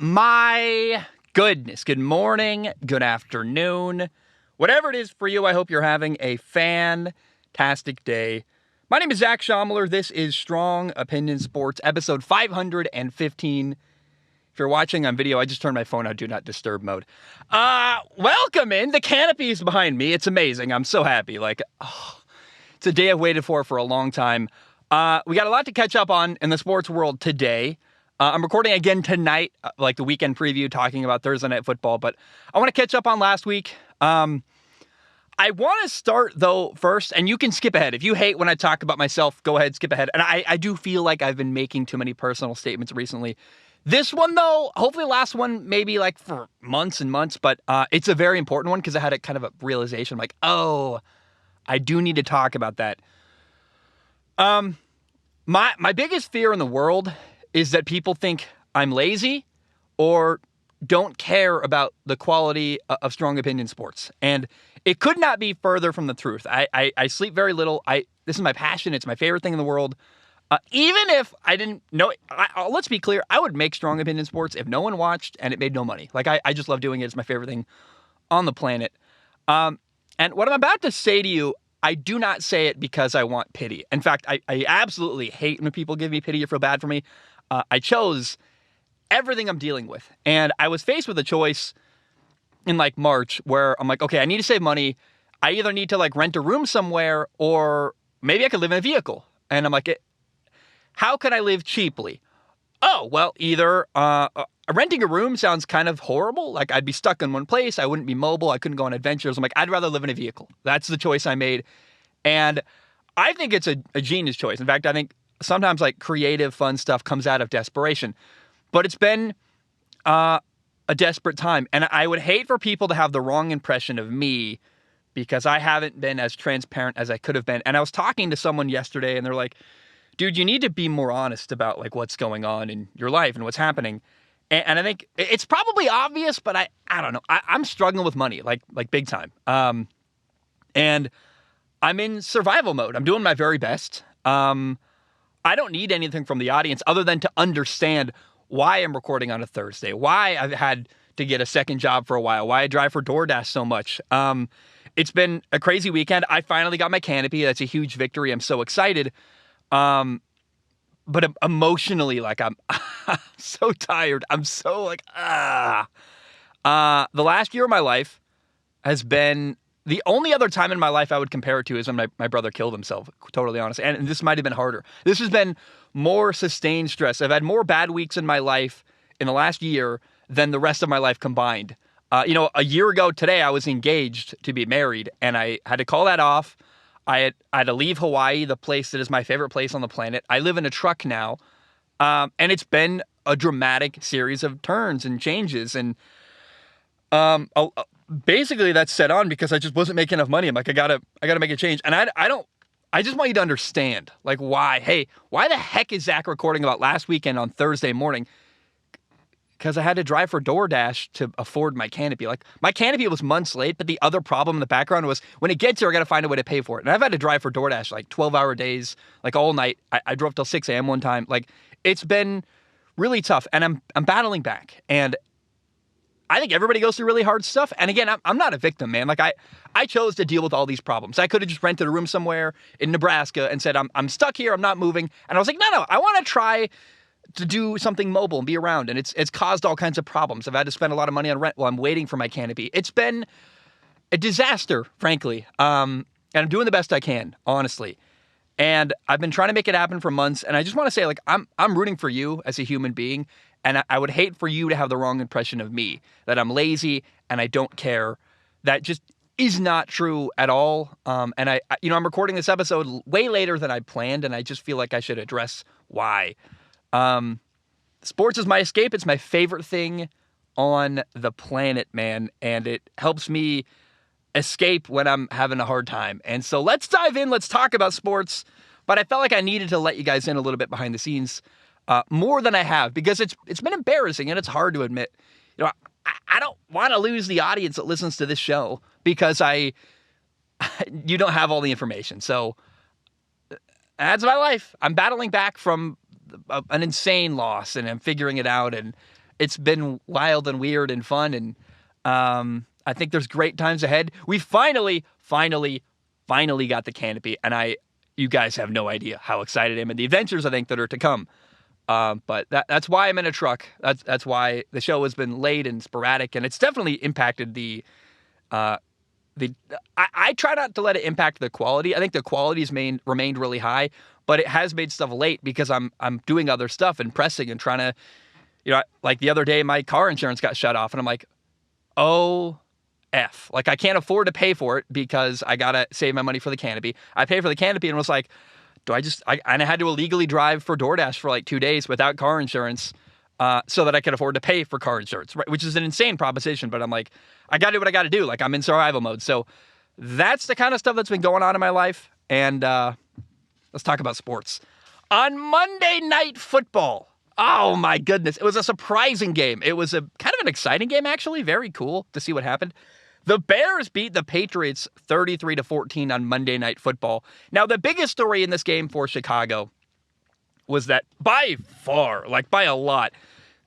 My goodness. Good morning, good afternoon. Whatever it is for you, I hope you're having a fantastic day. My name is Zach Schomler. This is Strong Opinion Sports, episode 515. If you're watching on video, I just turned my phone on Do Not Disturb mode. Welcome in. The canopy is behind me. It's amazing. I'm so happy. It's a day I've waited for a long time. We got a lot to catch up on in the sports world today. I'm recording again tonight, like the weekend preview, talking about Thursday Night Football, but I want to catch up on last week. I want to start, though, first, and you can skip ahead. If you hate when I talk about myself, go ahead, skip ahead. And I do feel like I've been making too many personal statements recently. This one, though, hopefully the last one, maybe like for months and months, but it's a very important one because I had a kind of a realization, like, oh, I do need to talk about that. My biggest fear in the world is that people think I'm lazy or don't care about the quality of Strong Opinion Sports. And it could not be further from the truth. I sleep very little. This is my passion. It's my favorite thing in the world. Even if I didn't know, let's be clear, I would make Strong Opinion Sports if no one watched and it made no money. Like, I just love doing it. It's my favorite thing on the planet. And what I'm about to say to you, I do not say it because I want pity. In fact, I absolutely hate when people give me pity or feel bad for me. I chose everything I'm dealing with. And I was faced with a choice in like March where I'm like, okay, I need to save money. I either need to like rent a room somewhere or maybe I could live in a vehicle. And I'm like, how can I live cheaply? Oh, well, either renting a room sounds kind of horrible. Like I'd be stuck in one place. I wouldn't be mobile. I couldn't go on adventures. I'm like, I'd rather live in a vehicle. That's the choice I made. And I think it's a genius choice. In fact, I think sometimes like creative, fun stuff comes out of desperation. But it's been a desperate time. And I would hate for people to have the wrong impression of me because I haven't been as transparent as I could have been. And I was talking to someone yesterday and they're like, dude, you need to be more honest about like what's going on in your life and what's happening. And I think it's probably obvious, but I don't know. I'm struggling with money, like big time. And I'm in survival mode. I'm doing my very best. I don't need anything from the audience other than to understand why I'm recording on a Thursday, why I've had to get a second job for a while, why I drive for DoorDash so much. It's been a crazy weekend. I finally got my canopy. That's a huge victory. I'm so excited. But emotionally, like I'm so tired. I'm so like, the last year of my life has been the only other time in my life I would compare it to is when my brother killed himself, totally honest. And this might have been harder. This has been more sustained stress. I've had more bad weeks in my life in the last year than the rest of my life combined. A year ago today, I was engaged to be married, and I had to call that off. I had to leave Hawaii, the place that is my favorite place on the planet. I live in a truck now, and it's been a dramatic series of turns and changes. And basically that's set on because I just wasn't making enough money. I'm like, I gotta make a change. And I just want you to understand, like, why. Hey, why the heck is Zach recording about last weekend on Thursday morning? Because I had to drive for DoorDash to afford my canopy. Like, my canopy was months late, but the other problem in the background was when it gets here, I got to find a way to pay for it. And I've had to drive for DoorDash like 12-hour days, like all night. I drove till 6 a.m. one time. Like, it's been really tough, and I'm battling back. And I think everybody goes through really hard stuff. And again, I'm not a victim, man. Like, I chose to deal with all these problems. I could have just rented a room somewhere in Nebraska and said, I'm stuck here. I'm not moving. And I was like, no, I want to try to do something mobile and be around. And it's caused all kinds of problems. I've had to spend a lot of money on rent while I'm waiting for my canopy. It's been a disaster, frankly. And I'm doing the best I can, honestly. And I've been trying to make it happen for months. And I just want to say, like, I'm rooting for you as a human being. And I would hate for you to have the wrong impression of me, that I'm lazy and I don't care. That just is not true at all. And I'm recording this episode way later than I planned. And I just feel like I should address why. Sports is my escape. It's my favorite thing on the planet, man. And it helps me escape when I'm having a hard time. And so let's dive in. Let's talk about sports. But I felt like I needed to let you guys in a little bit behind the scenes, more than I have, because it's been embarrassing and it's hard to admit. I don't want to lose the audience that listens to this show because you don't have all the information. So that's my life. I'm battling back from an insane loss and I'm figuring it out. And It's been wild and weird and fun, and I think there's great times ahead. We finally got the canopy, and you guys have no idea how excited I am, and the adventures I think that are to come. But that's why I'm in a truck. That's why the show has been late and sporadic, and it's definitely impacted the. I try not to let it impact the quality. I think the quality has remained really high, but it has made stuff late because I'm doing other stuff and pressing and trying to, like the other day my car insurance got shut off, and I'm like, oh. Like, I can't afford to pay for it because I got to save my money for the canopy. I paid for the canopy and was like, and I had to illegally drive for DoorDash for like 2 days without car insurance so that I could afford to pay for car insurance, right? Which is an insane proposition, but I'm like, I got to do what I got to do. Like, I'm in survival mode. So that's the kind of stuff that's been going on in my life. And let's talk about sports. On Monday Night Football, oh my goodness, it was a surprising game. It was a kind of an exciting game, actually. Very cool to see what happened. The Bears beat the Patriots 33-14 on Monday Night Football. Now, the biggest story in this game for Chicago was that by far, like by a lot,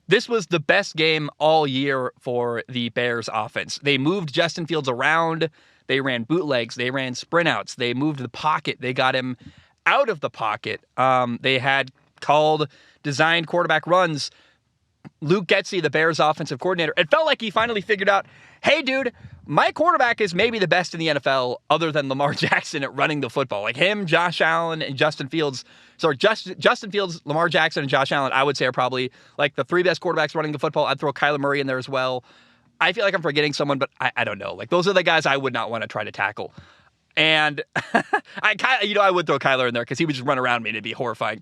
this was the best game all year for the Bears offense. They moved Justin Fields around. They ran bootlegs. They ran sprint outs. They moved the pocket. They got him out of the pocket. They had designed quarterback runs. Luke Getsy, the Bears offensive coordinator, it felt like he finally figured out, hey, dude, my quarterback is maybe the best in the NFL other than Lamar Jackson at running the football. Like him, Josh Allen, and Justin Fields. Sorry, Justin Fields, Lamar Jackson, and Josh Allen, I would say are probably like the three best quarterbacks running the football. I'd throw Kyler Murray in there as well. I feel like I'm forgetting someone, but I don't know. Like those are the guys I would not want to try to tackle. And I would throw Kyler in there because he would just run around me and it'd be horrifying.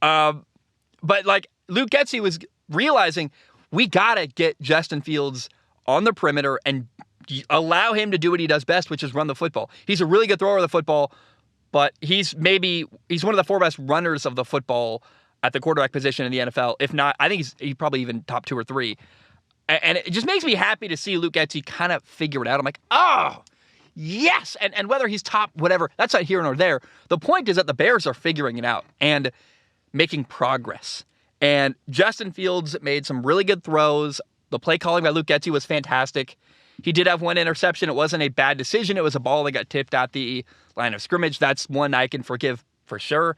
But like Luke Getsy was realizing we got to get Justin Fields on the perimeter and allow him to do what he does best, which is run the football. He's a really good thrower of the football, but he's one of the four best runners of the football at the quarterback position in the NFL. If not, I think he's probably even top 2 or 3. And it just makes me happy to see Luke Getsy kind of figure it out. I'm like, oh, yes. And whether he's top, whatever, that's not here nor there. The point is that the Bears are figuring it out and making progress. And Justin Fields made some really good throws. The play calling by Luke Getsy was fantastic. He did have one interception. It wasn't a bad decision. It was a ball that got tipped at the line of scrimmage. That's one I can forgive for sure.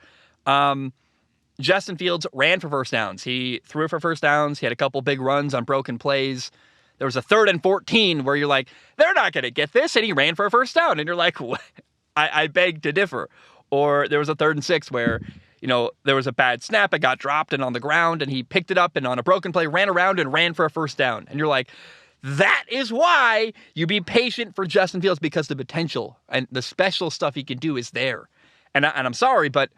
Justin Fields ran for first downs. He threw for first downs. He had a couple big runs on broken plays. There was a 3rd and 14 where you're like, they're not going to get this. And he ran for a first down. And you're like, what? I beg to differ. Or there was a 3rd and 6 where, there was a bad snap. It got dropped and on the ground. And he picked it up and on a broken play, ran around and ran for a first down. And you're like, that is why you be patient for Justin Fields, because the potential and the special stuff he can do is there. And I'm sorry, but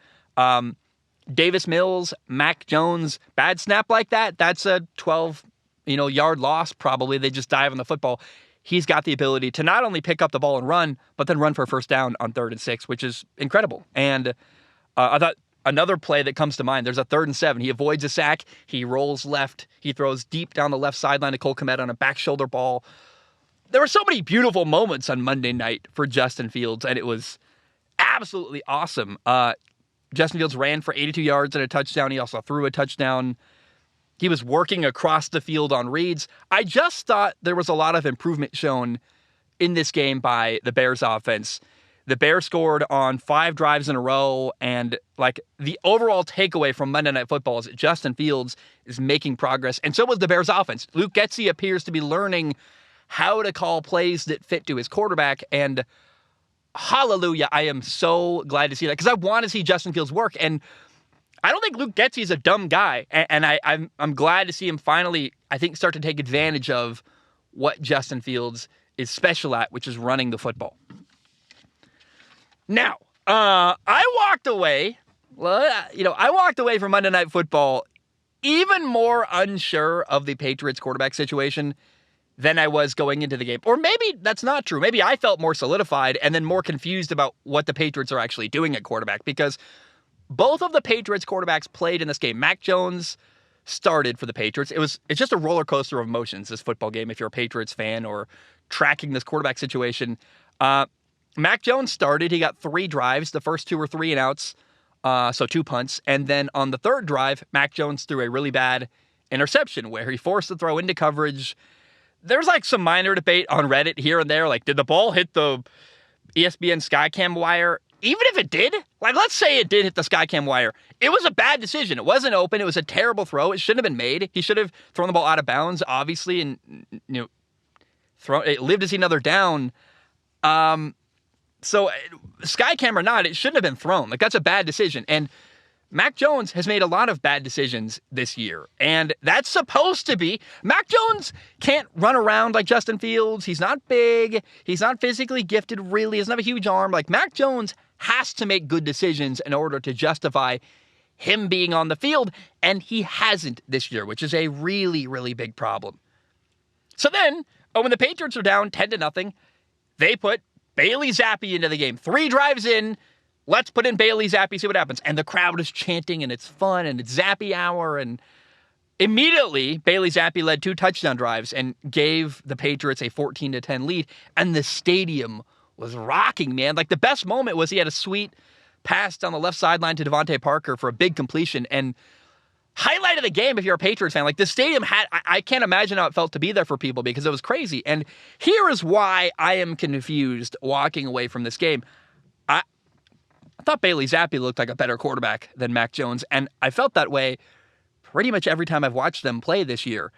Davis Mills, Mac Jones, bad snap like that, that's a 12 yard loss probably. They just dive on the football. He's got the ability to not only pick up the ball and run, but then run for a first down on 3rd and 6, which is incredible. And I thought another play that comes to mind, there's a 3rd and 7. He avoids a sack. He rolls left. He throws deep down the left sideline to Cole Kmet on a back shoulder ball. There were so many beautiful moments on Monday night for Justin Fields, and it was absolutely awesome. Justin Fields ran for 82 yards and a touchdown. He also threw a touchdown. He was working across the field on reads. I just thought there was a lot of improvement shown in this game by the Bears offense. The Bears scored on 5 drives in a row, and like the overall takeaway from Monday Night Football is that Justin Fields is making progress, and so was the Bears offense. Luke Getsy appears to be learning how to call plays that fit to his quarterback, and hallelujah, I am so glad to see that because I want to see Justin Fields work, and I don't think Luke Getsy is a dumb guy, and I'm glad to see him finally, I think, start to take advantage of what Justin Fields is special at, which is running the football. Now, I walked away from Monday Night Football even more unsure of the Patriots quarterback situation than I was going into the game. Or maybe that's not true. Maybe I felt more solidified and then more confused about what the Patriots are actually doing at quarterback, because both of the Patriots quarterbacks played in this game. Mac Jones started for the Patriots. It's just a roller coaster of emotions, this football game, if you're a Patriots fan or tracking this quarterback situation. Mac Jones started. He got 3 drives. The first 2 were 3 and outs, so 2 punts. And then on the 3rd drive, Mac Jones threw a really bad interception where he forced the throw into coverage. There's like some minor debate on Reddit here and there. Like, did the ball hit the ESPN Skycam wire? Even if it did, like, let's say it did hit the Skycam wire. It was a bad decision. It wasn't open. It was a terrible throw. It shouldn't have been made. He should have thrown the ball out of bounds, obviously, and, it lived to see another down. So Skycam or not, it shouldn't have been thrown. Like, that's a bad decision. And Mac Jones has made a lot of bad decisions this year, and that's supposed to be. Mac Jones can't run around like Justin Fields. He's not big. He's not physically gifted, really. He doesn't have a huge arm. Like, Mac Jones has to make good decisions in order to justify him being on the field, and he hasn't this year, which is a really, really big problem. So then, when the Patriots are down 10-0, they put Bailey Zappi into the game. 3 drives in. Let's put in Bailey Zappi, see what happens. And the crowd is chanting, and it's fun, and it's Zappi hour. And immediately, Bailey Zappi led 2 touchdown drives and gave the Patriots a 14-10 lead. And the stadium was rocking, man. Like, the best moment was he had a sweet pass down the left sideline to Devontae Parker for a big completion. And highlight of the game, if you're a Patriots fan, like, the stadium had, I can't imagine how it felt to be there for people because it was crazy. And here is why I am confused walking away from this game. I thought Bailey Zappi looked like a better quarterback than Mac Jones, and I felt that way pretty much every time I've watched them play this year.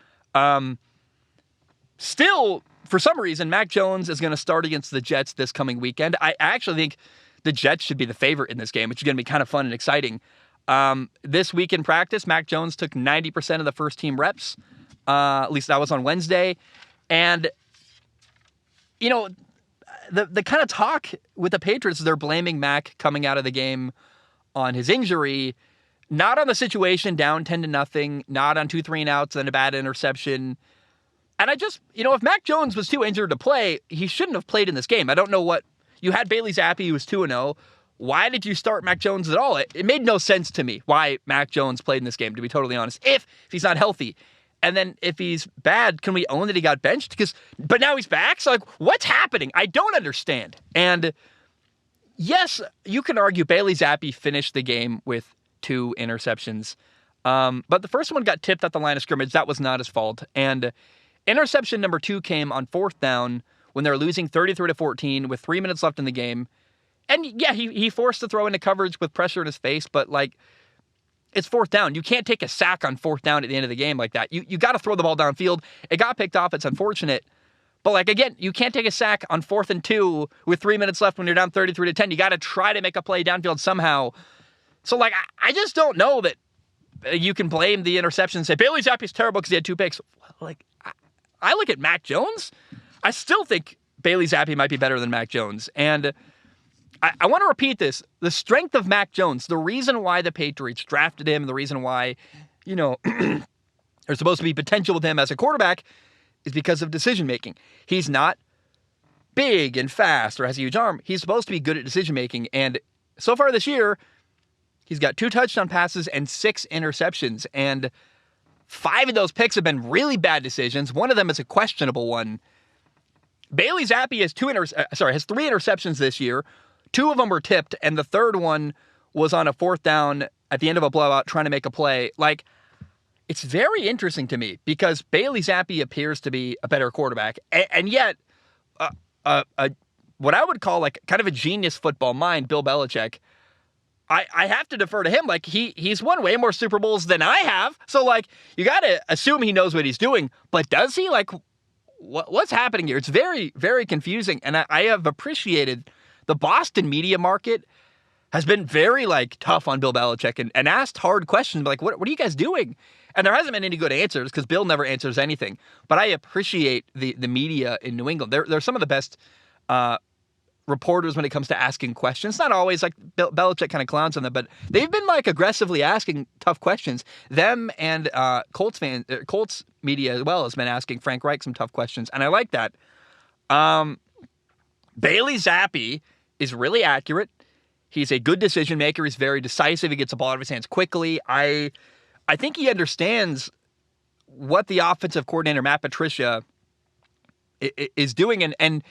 Still, for some reason, Mac Jones is going to start against the Jets this coming weekend. I actually think the Jets should be the favorite in this game, which is going to be kind of fun and exciting. This week in practice, Mac Jones took 90% of the first-team reps. At least that was on Wednesday. And, the kind of talk with the Patriots, they're blaming Mac coming out of the game on his injury, not on the situation down 10-0, not on 2 3-and-outs and a bad interception. And I just, if Mac Jones was too injured to play, he shouldn't have played in this game. I don't know what, you had Bailey Zappi, who was 2-0. Why did you start Mac Jones at all? It made no sense to me why Mac Jones played in this game, to be totally honest, if he's not healthy. And then if he's bad, can we own that he got benched? But now he's back? So, like, what's happening? I don't understand. And yes, you can argue Bailey Zappi finished the game with 2 interceptions. But the first one got tipped at the line of scrimmage. That was not his fault. And interception number 2 came on 4th down when they were losing 33-14 with 3 minutes left in the game. And yeah, he forced the throw into coverage with pressure in his face, but like, it's 4th down. You can't take a sack on 4th down at the end of the game like that. You got to throw the ball downfield. It got picked off. It's unfortunate. But like, again, you can't take a sack on 4th and 2 with 3 minutes left when you're down 33-10. You got to try to make a play downfield somehow. So like, I just don't know that you can blame the interception and say, Bailey Zappi's terrible because he had 2 picks. Like, I look at Mac Jones. I still think Bailey Zappi might be better than Mac Jones. And I want to repeat this. The strength of Mac Jones, the reason why the Patriots drafted him, the reason why, there's supposed to be potential with him as a quarterback is because of decision-making. He's not big and fast or has a huge arm. He's supposed to be good at decision-making. And so far this year, he's got 2 touchdown passes and 6 interceptions. And 5 of those picks have been really bad decisions. One of them is a questionable one. Bailey Zappi has 3 interceptions this year. 2 of them were tipped, and the 3rd one was on a 4th down at the end of a blowout trying to make a play. Like, it's very interesting to me because Bailey Zappi appears to be a better quarterback, and yet what I would call like kind of a genius football mind, Bill Belichick, I have to defer to him. Like, he's won way more Super Bowls than I have, so like, you got to assume he knows what he's doing, but does he? Like, what's happening here? It's very, very confusing, and I have appreciated the Boston media market has been very like tough on Bill Belichick and asked hard questions like, what are you guys doing? And there hasn't been any good answers because Bill never answers anything. But I appreciate the media in New England. They're some of the best reporters when it comes to asking questions. Not always, like Belichick kind of clowns on them, but they've been like aggressively asking tough questions. Them and Colts media as well has been asking Frank Reich some tough questions, and I like that. Bailey Zappi is really accurate. He's a good decision maker. He's very decisive. He gets the ball out of his hands quickly. I think he understands what the offensive coordinator, Matt Patricia, is doing. And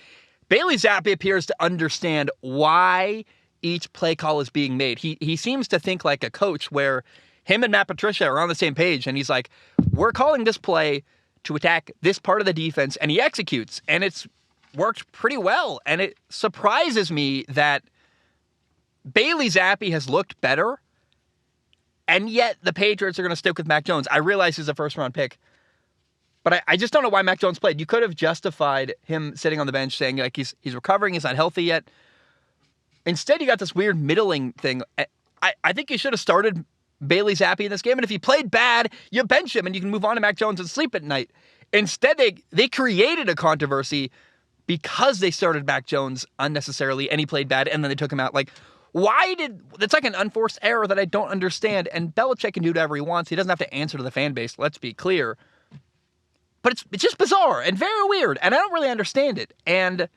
Bailey Zappi appears to understand why each play call is being made. He seems to think like a coach where him and Matt Patricia are on the same page, and he's like, we're calling this play to attack this part of the defense, and he executes, and it's worked pretty well. And it surprises me that Bailey Zappi has looked better, and yet the Patriots are going to stick with Mac Jones. I realize he's a first-round pick, but I just don't know why Mac Jones played. You could have justified him sitting on the bench saying, like, he's recovering, he's not healthy yet. Instead, you got this weird middling thing. I think you should have started Bailey Zappi in this game, and if he played bad, you bench him, and you can move on to Mac Jones and sleep at night. Instead, they created a controversy because they started Mac Jones unnecessarily, and he played bad, and then they took him out. Like, that's like an unforced error that I don't understand, and Belichick can do whatever he wants. He doesn't have to answer to the fan base, let's be clear. But it's just bizarre and very weird, and I don't really understand it. And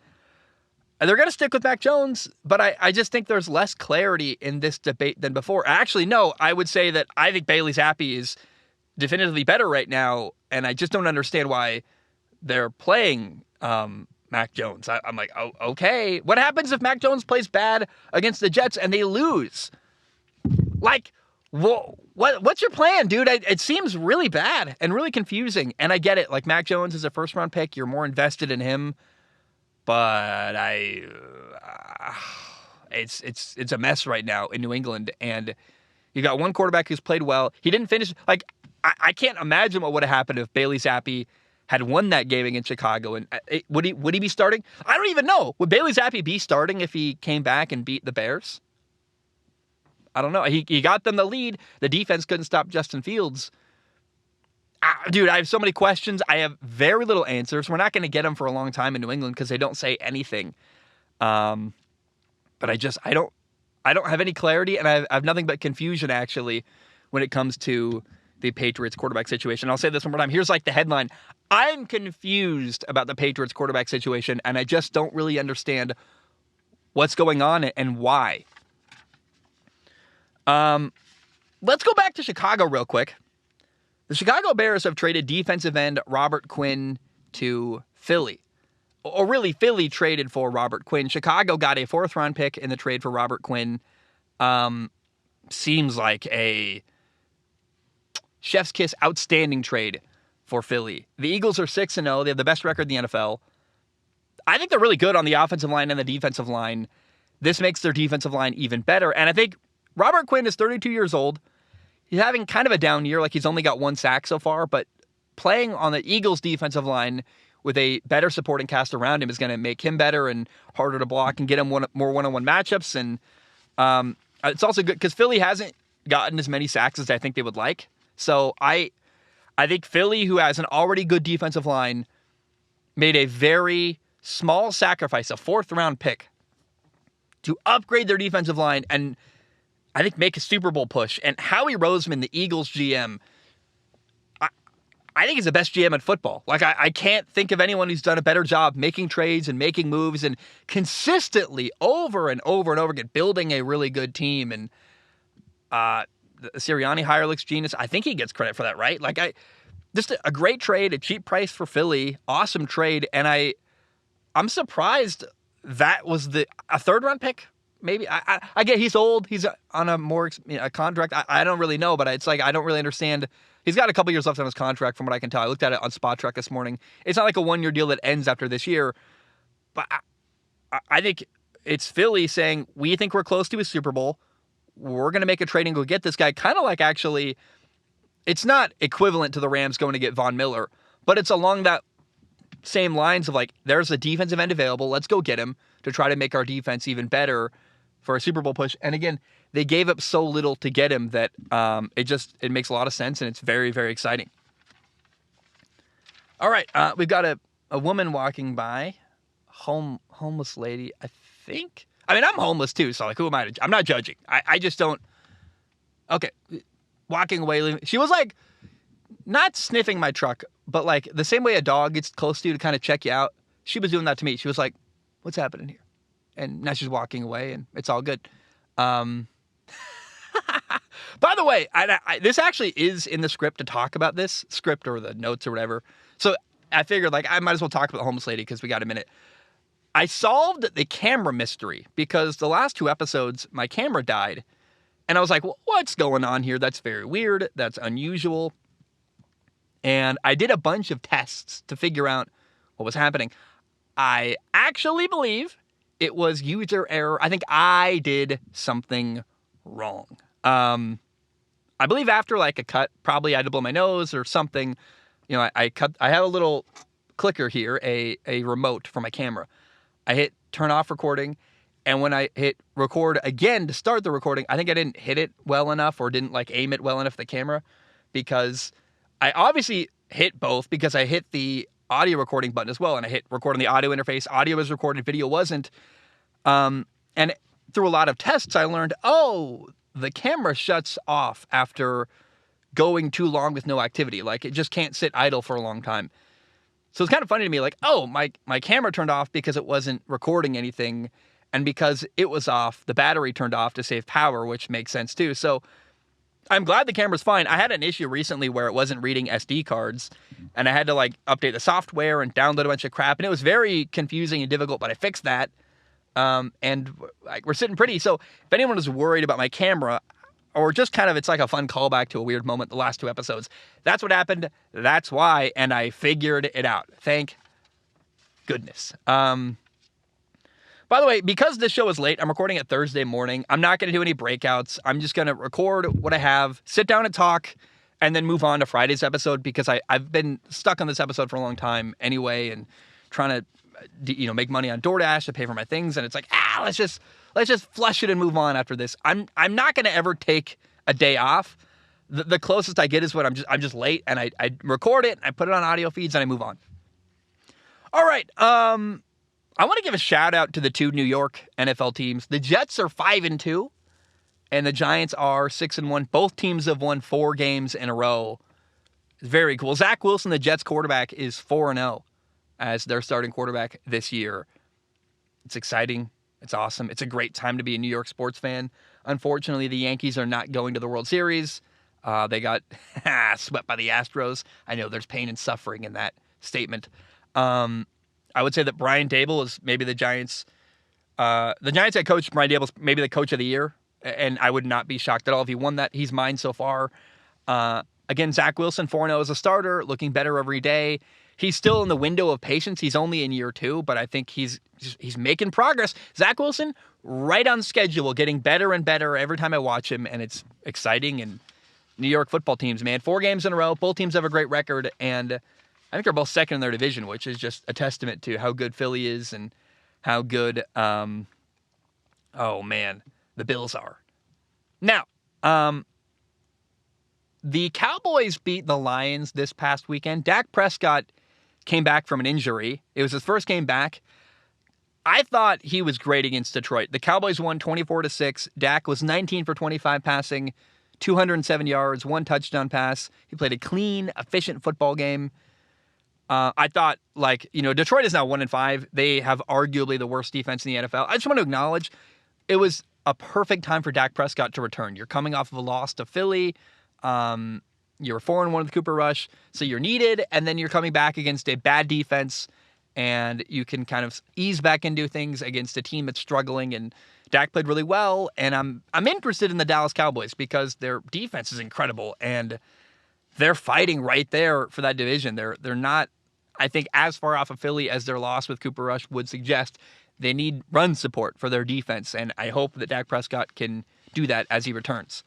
they're going to stick with Mac Jones, but I just think there's less clarity in this debate than before. Actually, no, I would say that I think Bailey Zappi is definitively better right now, and I just don't understand why they're playing Mac Jones. I'm like, oh, okay. What happens if Mac Jones plays bad against the Jets and they lose? Like, what's your plan, dude? It seems really bad and really confusing, and I get it. Like, Mac Jones is a first-round pick. You're more invested in him, but it's a mess right now in New England, and you got one quarterback who's played well. He didn't finish. Like, I can't imagine what would have happened if Bailey Zappi had won that game against Chicago. And would he be starting? I don't even know. Would Bailey Zappi be starting if he came back and beat the Bears? I don't know. He got them the lead. The defense couldn't stop Justin Fields. Dude, I have so many questions. I have very little answers. We're not going to get them for a long time in New England because they don't say anything. But I don't have any clarity, and I have nothing but confusion, actually, when it comes to the Patriots quarterback situation. I'll say this one more time. Here's like the headline. I'm confused about the Patriots quarterback situation, and I just don't really understand what's going on and why. Let's go back to Chicago real quick. The Chicago Bears have traded defensive end Robert Quinn to Philly. Or really, Philly traded for Robert Quinn. Chicago got a 4th-round pick in the trade for Robert Quinn. Seems like a chef's kiss outstanding trade for Philly. The Eagles are 6-0. They have the best record in the NFL. I think they're really good on the offensive line and the defensive line. This makes their defensive line even better. And I think Robert Quinn is 32 years old. He's having kind of a down year, like he's only got 1 sack so far, but playing on the Eagles defensive line with a better supporting cast around him is going to make him better and harder to block and get him more one-on-one matchups. And it's also good because Philly hasn't gotten as many sacks as I think they would like. So I think Philly, who has an already good defensive line, made a very small sacrifice, a 4th-round pick, to upgrade their defensive line and I think make a Super Bowl push. And Howie Roseman, the Eagles GM, I think he's the best GM in football. Like, I can't think of anyone who's done a better job making trades and making moves and consistently over and over and over again building a really good team. And the Sirianni hire looks genius. I think he gets credit for that, right? Like, just a great trade, a cheap price for Philly, awesome trade. And I'm surprised that was a 3rd-round pick. Maybe I get he's old. He's on a contract. I don't really know, but it's like I don't really understand. He's got a couple years left on his contract, from what I can tell. I looked at it on Spot Trek this morning. It's not like a 1-year deal that ends after this year. But I think it's Philly saying, we think we're close to a Super Bowl. We're going to make a trade and go get this guy. Kind of like, actually, it's not equivalent to the Rams going to get Von Miller, but it's along that same lines of like, there's a defensive end available. Let's go get him to try to make our defense even better for a Super Bowl push. And again, they gave up so little to get him that it makes a lot of sense, and it's very, very exciting. All right, we've got a woman walking by, homeless lady, I think. I mean, I'm homeless too, so like, who am I to? I'm not judging. I just don't. Okay, walking away. She was like, not sniffing my truck, but like the same way a dog gets close to you to kind of check you out. She was doing that to me. She was like, "What's happening here?" And now she's walking away, and it's all good. By the way, this actually is in the script to talk about this script or the notes or whatever. So I figured like I might as well talk about the homeless lady because we got a minute. I solved the camera mystery because the last 2 episodes, my camera died. And I was like, well, what's going on here? That's very weird. That's unusual. And I did a bunch of tests to figure out what was happening. I actually believe it was user error. I think I did something wrong. I believe after like a cut, probably I had to blow my nose or something. You know, I had a little clicker here, a remote for my camera. I hit turn off recording, and when I hit record again to start the recording, I think I didn't hit it well enough or didn't like aim it well enough at the camera, because I obviously hit both, because I hit the audio recording button as well, and I hit record on the audio interface. Audio was recorded, video wasn't. And through a lot of tests, I learned, the camera shuts off after going too long with no activity. Like, it just can't sit idle for a long time. So it's kind of funny to me, like, my camera turned off because it wasn't recording anything, and because it was off, the battery turned off to save power, which makes sense too. So I'm glad the camera's fine. I had an issue recently where it wasn't reading SD cards, and I had to like update the software and download a bunch of crap, and it was very confusing and difficult, but I fixed that. And like, we're sitting pretty. So if anyone is worried about my camera, or just kind of, it's like a fun callback to a weird moment the last 2 episodes, that's what happened. That's why. And I figured it out. Thank goodness. By the way, because this show is late, I'm recording it Thursday morning. I'm not going to do any breakouts. I'm just going to record what I have, sit down and talk, and then move on to Friday's episode, because I've been stuck on this episode for a long time anyway, and trying to, make money on DoorDash to pay for my things. And it's like, let's just flush it and move on after this. I'm not going to ever take a day off. The closest I get is when I'm just late, and I record it, I put it on audio feeds, and I move on. All right. I want to give a shout out to the 2 New York NFL teams. The Jets are 5-2, and the Giants are 6-1. Both teams have won 4 games in a row. Very cool. Zach Wilson, the Jets quarterback, is 4-0 as their starting quarterback this year. It's exciting. It's awesome. It's a great time to be a New York sports fan. Unfortunately, the Yankees are not going to the World Series. They got swept by the Astros. I know there's pain and suffering in that statement. I would say that Brian Daboll is maybe the Giants' head coach. Brian Daboll's maybe the coach of the year, and I would not be shocked at all if he won that. He's mine so far. Again, Zach Wilson, 4-0 as a starter, looking better every day. He's still in the window of patience. He's only in year 2, but I think he's making progress. Zach Wilson, right on schedule, getting better and better every time I watch him, and it's exciting. And New York football teams, man, 4 games in a row. Both teams have a great record, and I think they're both second in their division, which is just a testament to how good Philly is and how good, the Bills are. Now, the Cowboys beat the Lions this past weekend. Dak Prescott came back from an injury. It was his first game back. I thought he was great against Detroit. The Cowboys won 24-6. Dak was 19 for 25 passing, 207 yards, 1 touchdown pass. He played a clean, efficient football game. I thought, Detroit is now 1-5. They have arguably the worst defense in the NFL. I just want to acknowledge it was a perfect time for Dak Prescott to return. You're coming off of a loss to Philly. You're 4-1 with Cooper Rush, so you're needed, and then you're coming back against a bad defense, and you can kind of ease back into things against a team that's struggling. And Dak played really well, and I'm interested in the Dallas Cowboys because their defense is incredible, and they're fighting right there for that division. They're not, I think, as far off of Philly as their loss with Cooper Rush would suggest. They need run support for their defense, and I hope that Dak Prescott can do that as he returns.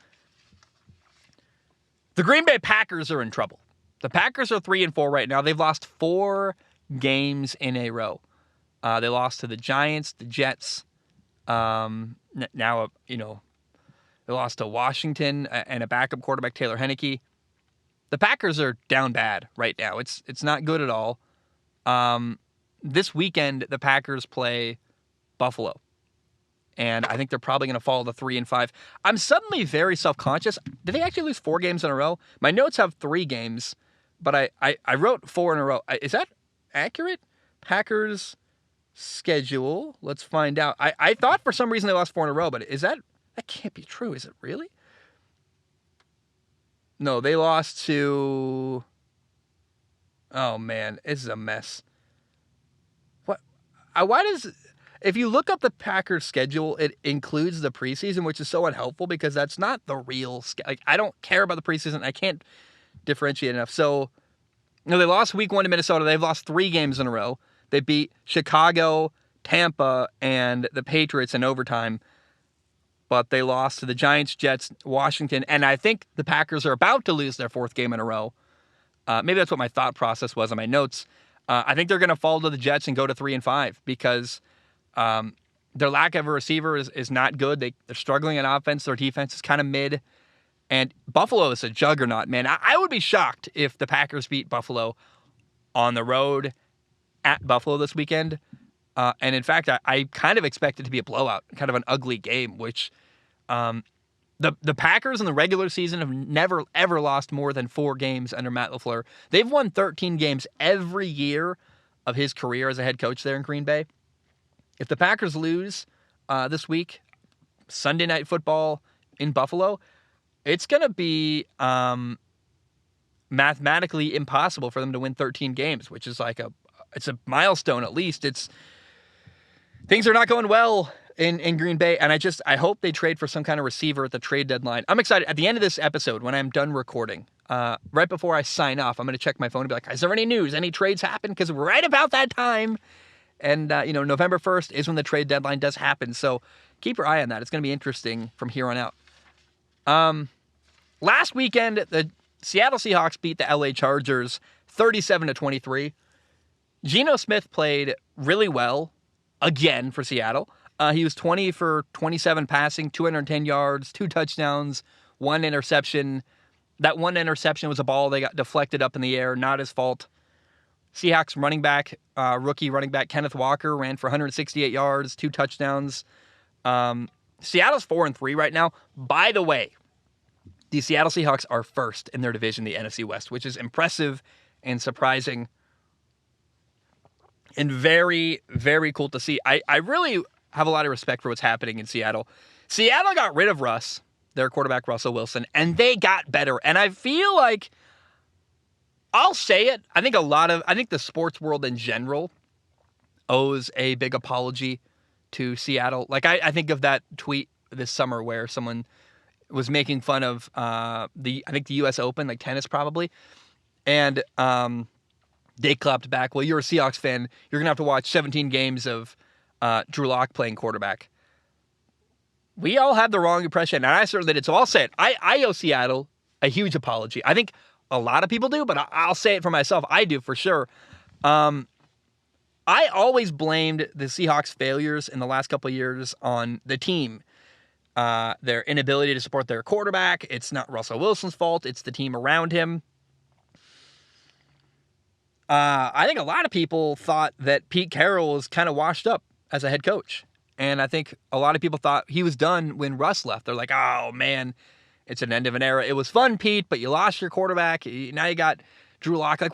The Green Bay Packers are in trouble. The Packers are 3-4 right now. They've lost 4 games in a row. They lost to the Giants, the Jets. Now, they lost to Washington and a backup quarterback, Taylor Heineke. The Packers are down bad right now. It's not good at all. This weekend, the Packers play Buffalo. And I think they're probably going to fall to 3-5. I'm suddenly very self-conscious. Did they actually lose 4 games in a row? My notes have 3 games, but I wrote 4 in a row. Is that accurate? Packers schedule. Let's find out. I thought for some reason they lost 4 in a row, but that can't be true. Is it really? No, they lost to... Oh, man. This is a mess. What? Why does... if you look up the Packers' schedule, it includes the preseason, which is so unhelpful because that's not the real. Like, I don't care about the preseason. I can't differentiate enough. So, they lost week 1 to Minnesota. They've lost 3 games in a row. They beat Chicago, Tampa, and the Patriots in overtime. But they lost to the Giants, Jets, Washington, and I think the Packers are about to lose their 4th game in a row. Maybe that's what my thought process was on my notes. I think they're going to fall to the Jets and go to 3-5 because their lack of a receiver is not good. They're struggling on offense. Their defense is kind of mid. And Buffalo is a juggernaut, man. I would be shocked if the Packers beat Buffalo on the road at Buffalo this weekend. And in fact, I kind of expect it to be a blowout, kind of an ugly game, which the Packers in the regular season have never, ever lost more than 4 games under Matt LaFleur. They've won 13 games every year of his career as a head coach there in Green Bay. If the Packers lose this week, Sunday Night Football in Buffalo, it's going to be mathematically impossible for them to win 13 games, which is like it's a milestone at least. Things are not going well in Green Bay, and I hope they trade for some kind of receiver at the trade deadline. I'm excited. At the end of this episode, when I'm done recording, right before I sign off, I'm going to check my phone and be like, is there any news? Any trades happen? Because right about that time, and November 1st is when the trade deadline does happen, so keep your eye on that. It's going to be interesting from here on out. Last weekend, the Seattle Seahawks beat the LA Chargers 37-23. Geno Smith played really well again for Seattle. He was 20 for 27 passing, 210 yards, 2 touchdowns, 1 interception. That 1 interception was a ball that got deflected up in the air, not his fault. Seahawks rookie running back Kenneth Walker ran for 168 yards, 2 touchdowns. Seattle's 4-3 right now. By the way, the Seattle Seahawks are first in their division, the NFC West, which is impressive and surprising and very, very cool to see. I really have a lot of respect for what's happening in Seattle. Seattle got rid of Russ, their quarterback Russell Wilson, and they got better. And I feel like, I'll say it, I think the sports world in general owes a big apology to Seattle. Like, I think of that tweet this summer where someone was making fun of the U.S. Open, like tennis probably, and they clapped back, well, you're a Seahawks fan, you're going to have to watch 17 games of Drew Lock playing quarterback. We all had the wrong impression, and I certainly did, so I'll say it. I owe Seattle a huge apology. I think a lot of people do, but I'll say it for myself. I do, for sure. I always blamed the Seahawks' failures in the last couple of years on the team. Their inability to support their quarterback. It's not Russell Wilson's fault. It's the team around him. I think a lot of people thought that Pete Carroll was kind of washed up as a head coach. And I think a lot of people thought he was done when Russ left. They're like, oh, man, it's an end of an era. It was fun, Pete, but you lost your quarterback. Now you got Drew Lock. Like,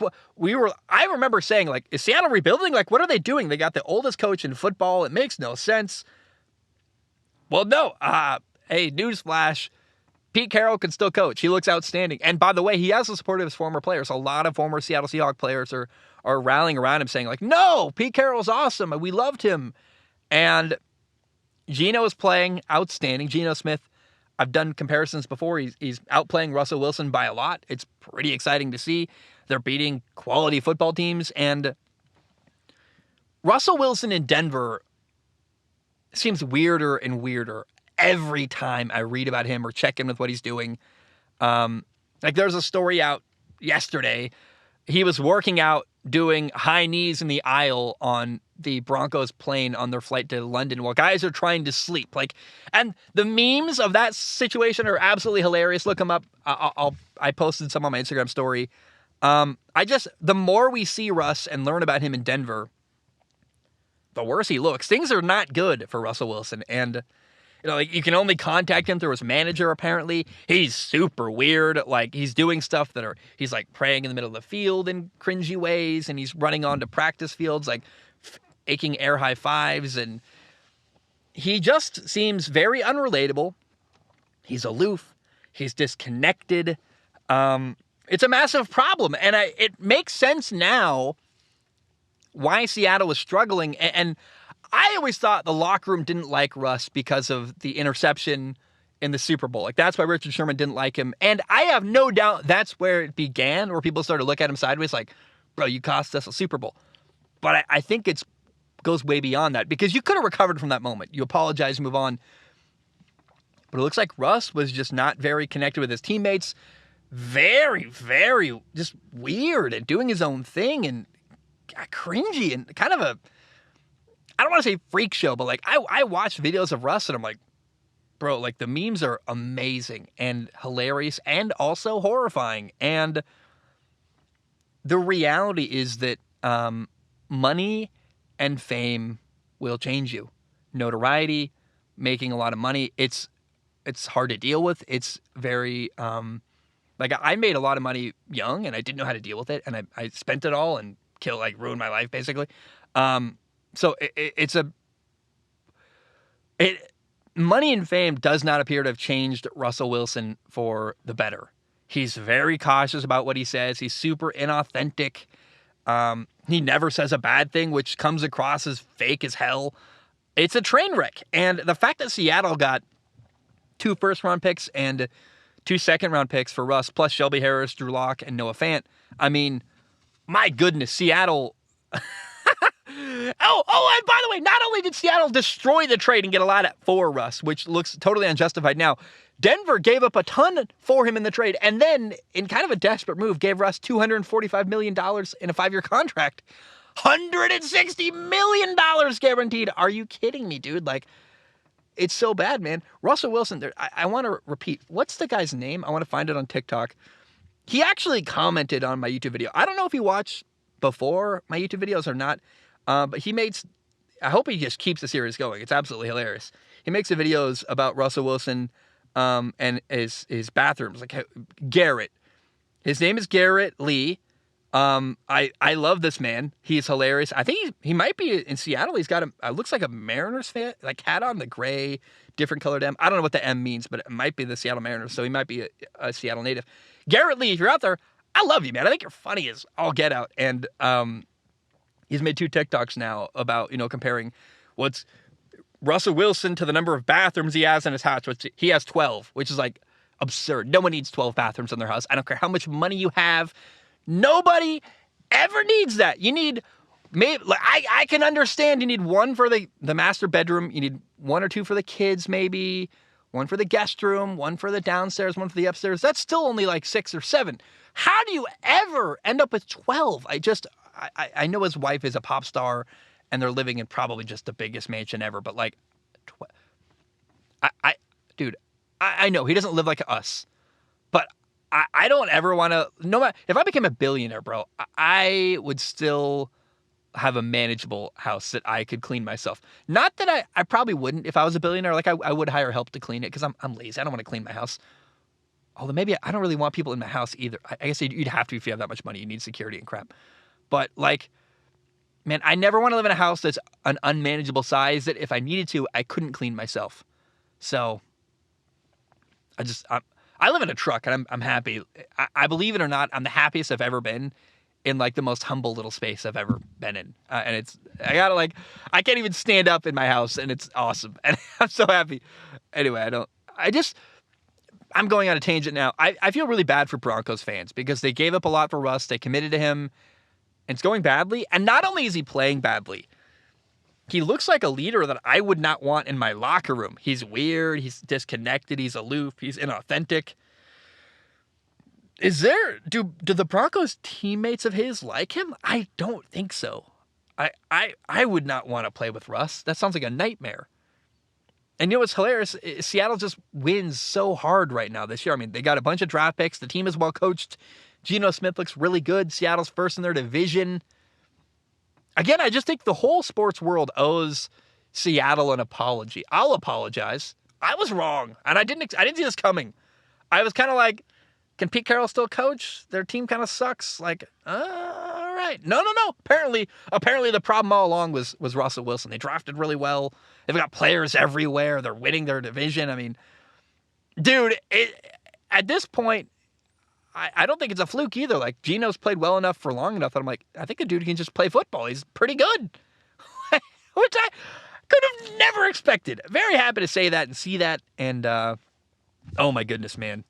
I remember saying, like, is Seattle rebuilding? Like, what are they doing? They got the oldest coach in football. It makes no sense. Well, no. Hey, newsflash. Pete Carroll can still coach. He looks outstanding. And by the way, he has the support of his former players. A lot of former Seattle Seahawks players are rallying around him saying, like, no, Pete Carroll's awesome. We loved him. And Geno is playing outstanding. Geno Smith, I've done comparisons before. He's outplaying Russell Wilson by a lot. It's pretty exciting to see. They're beating quality football teams. And Russell Wilson in Denver seems weirder and weirder every time I read about him or check in with what he's doing. Like, there's a story out yesterday. He was working out doing high knees in the aisle on the Broncos plane on their flight to London while guys are trying to sleep. Like, and the memes of that situation are absolutely hilarious. Look them up. I posted some on my Instagram story. The more we see Russ and learn about him in Denver, the worse he looks. Things are not good for Russell Wilson. And, like, you can only contact him through his manager, apparently. He's super weird. Like, he's doing stuff he's like praying in the middle of the field in cringy ways, and he's running onto practice fields, like faking air high fives, and he just seems very unrelatable. He's aloof. He's disconnected. It's a massive problem, and it makes sense now why Seattle was struggling, and I always thought the locker room didn't like Russ because of the interception in the Super Bowl. Like, that's why Richard Sherman didn't like him. And I have no doubt that's where it began, where people started to look at him sideways like, bro, you cost us a Super Bowl. But I think it goes way beyond that, because you could have recovered from that moment. You apologize, move on. But it looks like Russ was just not very connected with his teammates. Very, very just weird and doing his own thing and cringy and kind of a, I don't want to say freak show, but like I watched videos of Russ and I'm like, bro, like the memes are amazing and hilarious and also horrifying. And the reality is that money and fame will change you. Notoriety, making a lot of money, it's hard to deal with. It's very, like I made a lot of money young and I didn't know how to deal with it. And I spent it all and ruined my life basically. So money and fame does not appear to have changed Russell Wilson for the better. He's very cautious about what he says. He's super inauthentic. He never says a bad thing, which comes across as fake as hell. It's a train wreck. And the fact that Seattle got 2 first-round picks and 2 second-round picks for Russ, plus Shelby Harris, Drew Lock, and Noah Fant, I mean, my goodness, Seattle... Oh, and by the way, not only did Seattle destroy the trade and get a lot for Russ, which looks totally unjustified now, Denver gave up a ton for him in the trade, and then, in kind of a desperate move, gave Russ $245 million in a 5-year contract. $160 million guaranteed. Are you kidding me, dude? Like, it's so bad, man. Russell Wilson, I want to repeat, what's the guy's name? I want to find it on TikTok. He actually commented on my YouTube video. I don't know if he watched before my YouTube videos or not, but I hope he just keeps the series going. It's absolutely hilarious. He makes the videos about Russell Wilson and his bathrooms. Like Garrett. His name is Garrett Lee. I love this man. He's hilarious. I think he might be in Seattle. He's got looks like a Mariners fan, like hat on, the gray, different colored M. I don't know what the M means, but it might be the Seattle Mariners, so he might be a Seattle native. Garrett Lee, if you're out there, I love you, man. I think you're funny as all get out. And he's made 2 TikToks now about, comparing what's Russell Wilson to the number of bathrooms he has in his house, which he has 12, which is like absurd. No one needs 12 bathrooms in their house. I don't care how much money you have. Nobody ever needs that. You need, maybe, like, I can understand you need 1 for the master bedroom. You need 1 or 2 for the kids, maybe. 1 for the guest room, 1 for the downstairs, 1 for the upstairs. That's still only like 6 or 7. How do you ever end up with 12? I know his wife is a pop star and they're living in probably just the biggest mansion ever, but like, dude, I know he doesn't live like us, but I don't ever want to, no matter, if I became a billionaire, bro, I would still have a manageable house that I could clean myself. Not that I probably wouldn't if I was a billionaire. Like I would hire help to clean it because I'm lazy. I don't want to clean my house. Although maybe I don't really want people in my house either. I guess you'd have to if you have that much money. You need security and crap. But like, man, I never want to live in a house that's an unmanageable size that if I needed to, I couldn't clean myself. So I live in a truck and I'm happy. I believe it or not, I'm the happiest I've ever been in like the most humble little space I've ever been in. And I can't even stand up in my house and it's awesome. And I'm so happy. Anyway, I'm going on a tangent now. I feel really bad for Broncos fans because they gave up a lot for Russ. They committed to him. And it's going badly. And not only is he playing badly, he looks like a leader that I would not want in my locker room. He's weird. He's disconnected. He's aloof. He's inauthentic. Do the Broncos teammates of his like him? I don't think so. I would not want to play with Russ. That sounds like a nightmare. And you know what's hilarious? Seattle just wins so hard right now this year. I mean, they got a bunch of draft picks. The team is well coached. Geno Smith looks really good. Seattle's first in their division. Again, I just think the whole sports world owes Seattle an apology. I'll apologize. I was wrong, and I didn't see this coming. I was kind of like, can Pete Carroll still coach? Their team kind of sucks. Like, all right. No. Apparently the problem all along was Russell Wilson. They drafted really well. They've got players everywhere. They're winning their division. I mean, dude, at this point, I don't think it's a fluke either. Like, Geno's played well enough for long enough that I'm like, I think the dude can just play football. He's pretty good. which I could have never expected. Very happy to say that and see that. And oh my goodness, man!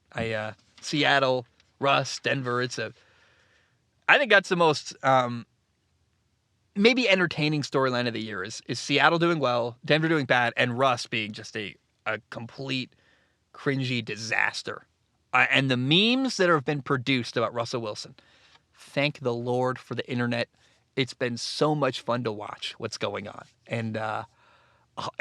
Seattle, Russ, Denver. I think that's the most maybe entertaining storyline of the year is Seattle doing well, Denver doing bad, and Russ being just a complete cringy disaster. And the memes that have been produced about Russell Wilson, thank the Lord for the internet. It's been so much fun to watch what's going on. And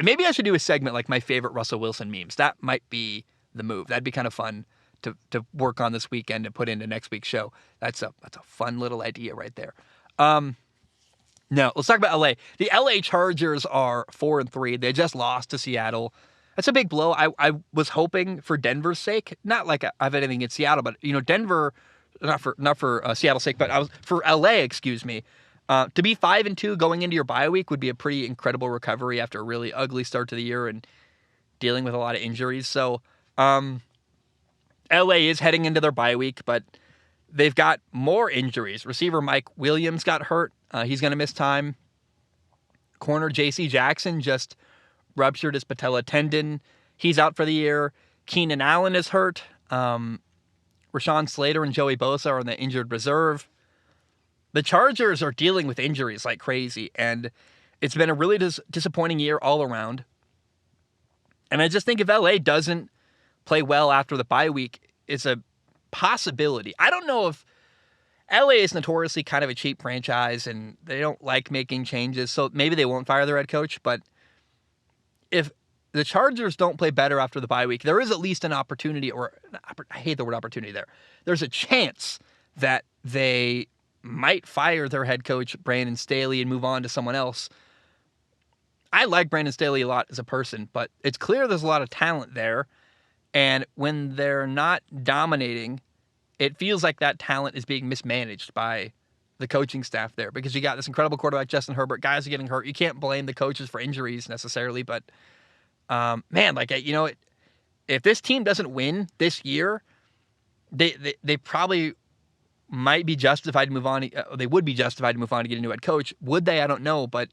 maybe I should do a segment like my favorite Russell Wilson memes. That might be the move. That'd be kind of fun to work on this weekend and put into next week's show. That's a fun little idea right there. No, let's talk about LA. The LA Chargers are 4-3. They just lost to Seattle. That's a big blow. I was hoping for Denver's sake, not like I have anything in Seattle, but Denver, not for Seattle's sake, but I was for LA. Excuse me. To be 5-2 going into your bye week would be a pretty incredible recovery after a really ugly start to the year and dealing with a lot of injuries. So, LA is heading into their bye week, but they've got more injuries. Receiver Mike Williams got hurt. He's going to miss time. Corner J.C. Jackson just ruptured his patella tendon. He's out for the year. Keenan Allen is hurt. Rashawn Slater and Joey Bosa are on the injured reserve. The Chargers are dealing with injuries like crazy, and it's been a really disappointing year all around. And I just think if LA doesn't play well after the bye week, it's a possibility. I don't know if LA is notoriously kind of a cheap franchise and they don't like making changes, so maybe they won't fire their head coach. But if the Chargers don't play better after the bye week, there is at least an opportunity, I hate the word opportunity there. There's a chance that they might fire their head coach, Brandon Staley, and move on to someone else. I like Brandon Staley a lot as a person, but it's clear there's a lot of talent there. And when they're not dominating, it feels like that talent is being mismanaged by the coaching staff there because you got this incredible quarterback, Justin Herbert. Guys are getting hurt. You can't blame the coaches for injuries necessarily, but man, if this team doesn't win this year, they probably might be justified to move on. They would be justified to move on to get a new head coach. Would they? I don't know. But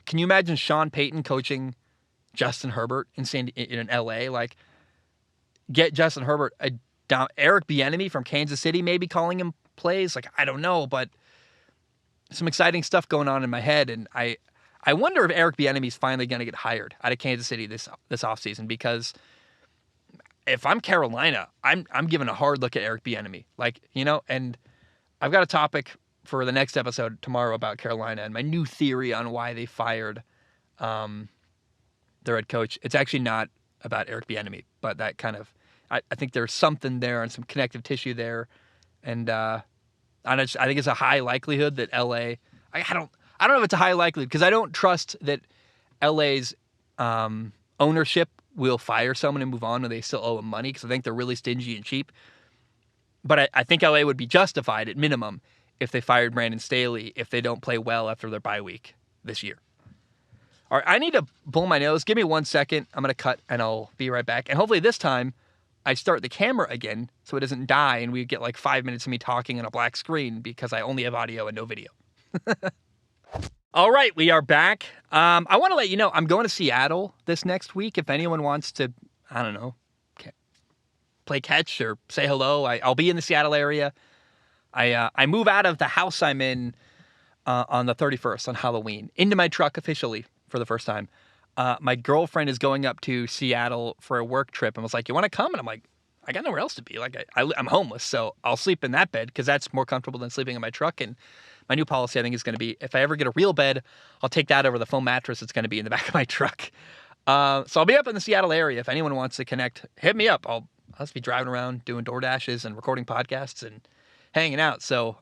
can you imagine Sean Payton coaching Justin Herbert in LA? Like, get Justin Herbert Eric Bieniemy from Kansas City maybe calling him plays. Like, I don't know, but some exciting stuff going on in my head. And I wonder if Eric Bieniemy is finally going to get hired out of Kansas City this offseason, because if I'm Carolina, I'm giving a hard look at Eric Bieniemy. And I've got a topic for the next episode tomorrow about Carolina and my new theory on why they fired their head coach. It's actually not about Eric Bieniemy, but that kind of, I think there's something there and some connective tissue there. And I think it's a high likelihood that LA, I don't know if it's a high likelihood because I don't trust that LA's ownership will fire someone and move on when they still owe them money, because I think they're really stingy and cheap. But I think LA would be justified at minimum if they fired Brandon Staley if they don't play well after their bye week this year. All right, I need to blow my nose. Give me 1 second. I'm going to cut and I'll be right back. And hopefully this time I start the camera again so it doesn't die and we get like 5 minutes of me talking on a black screen because I only have audio and no video. All right, we are back. I want to let you know I'm going to Seattle this next week. If anyone wants to, I don't know, play catch or say hello, I'll be in the Seattle area. I move out of the house I'm in on the 31st on Halloween into my truck officially for the first time. My girlfriend is going up to Seattle for a work trip and was like, "You want to come?" And I'm like, "I got nowhere else to be. Like, I'm homeless, so I'll sleep in that bed because that's more comfortable than sleeping in my truck." And my new policy, I think, is going to be if I ever get a real bed, I'll take that over the foam mattress that's going to be in the back of my truck. So I'll be up in the Seattle area. If anyone wants to connect, hit me up. I'll just be driving around doing DoorDashes and recording podcasts and hanging out. So,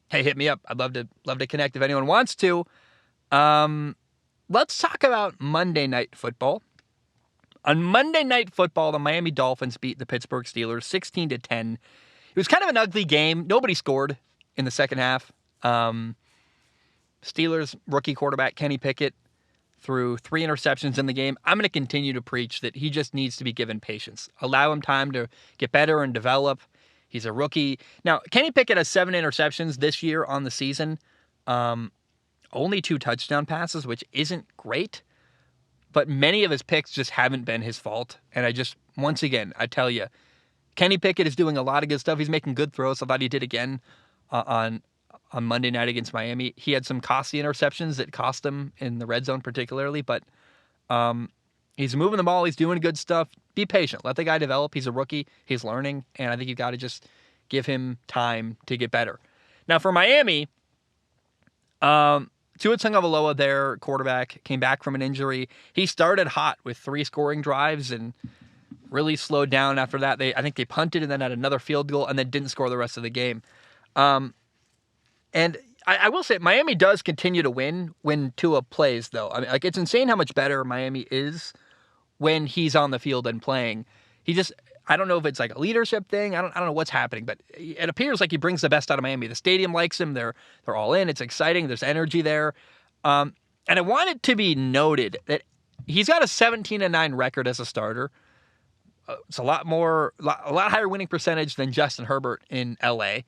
hey, hit me up. I'd love to connect if anyone wants to. Let's talk about Monday Night Football. On Monday Night Football, the Miami Dolphins beat the Pittsburgh Steelers 16-10. It was kind of an ugly game. Nobody scored in the second half. Steelers rookie quarterback Kenny Pickett threw 3 interceptions in the game. I'm going to continue to preach that he just needs to be given patience. Allow him time to get better and develop. He's a rookie. Now, Kenny Pickett has 7 interceptions this year on the season. only 2 touchdown passes, which isn't great, but many of his picks just haven't been his fault. And once again, I tell you, Kenny Pickett is doing a lot of good stuff. He's making good throws. I thought he did again on Monday night against Miami. He had some costly interceptions that cost him in the red zone particularly, but he's moving the ball. He's doing good stuff. Be patient. Let the guy develop. He's a rookie. He's learning, and I think you've got to just give him time to get better. Now for Miami, Tua Tagovailoa, their quarterback, came back from an injury. He started hot with 3 scoring drives and really slowed down after that. I think they punted and then had another field goal and then didn't score the rest of the game. And I will say Miami does continue to win when Tua plays, though. I mean, like, it's insane how much better Miami is when he's on the field and playing. I don't know if it's like a leadership thing. I don't know what's happening, but it appears like he brings the best out of Miami. The stadium likes him. They're all in. It's exciting. There's energy there. And I want it to be noted that he's got a 17-9 record as a starter. It's a lot higher winning percentage than Justin Herbert in LA.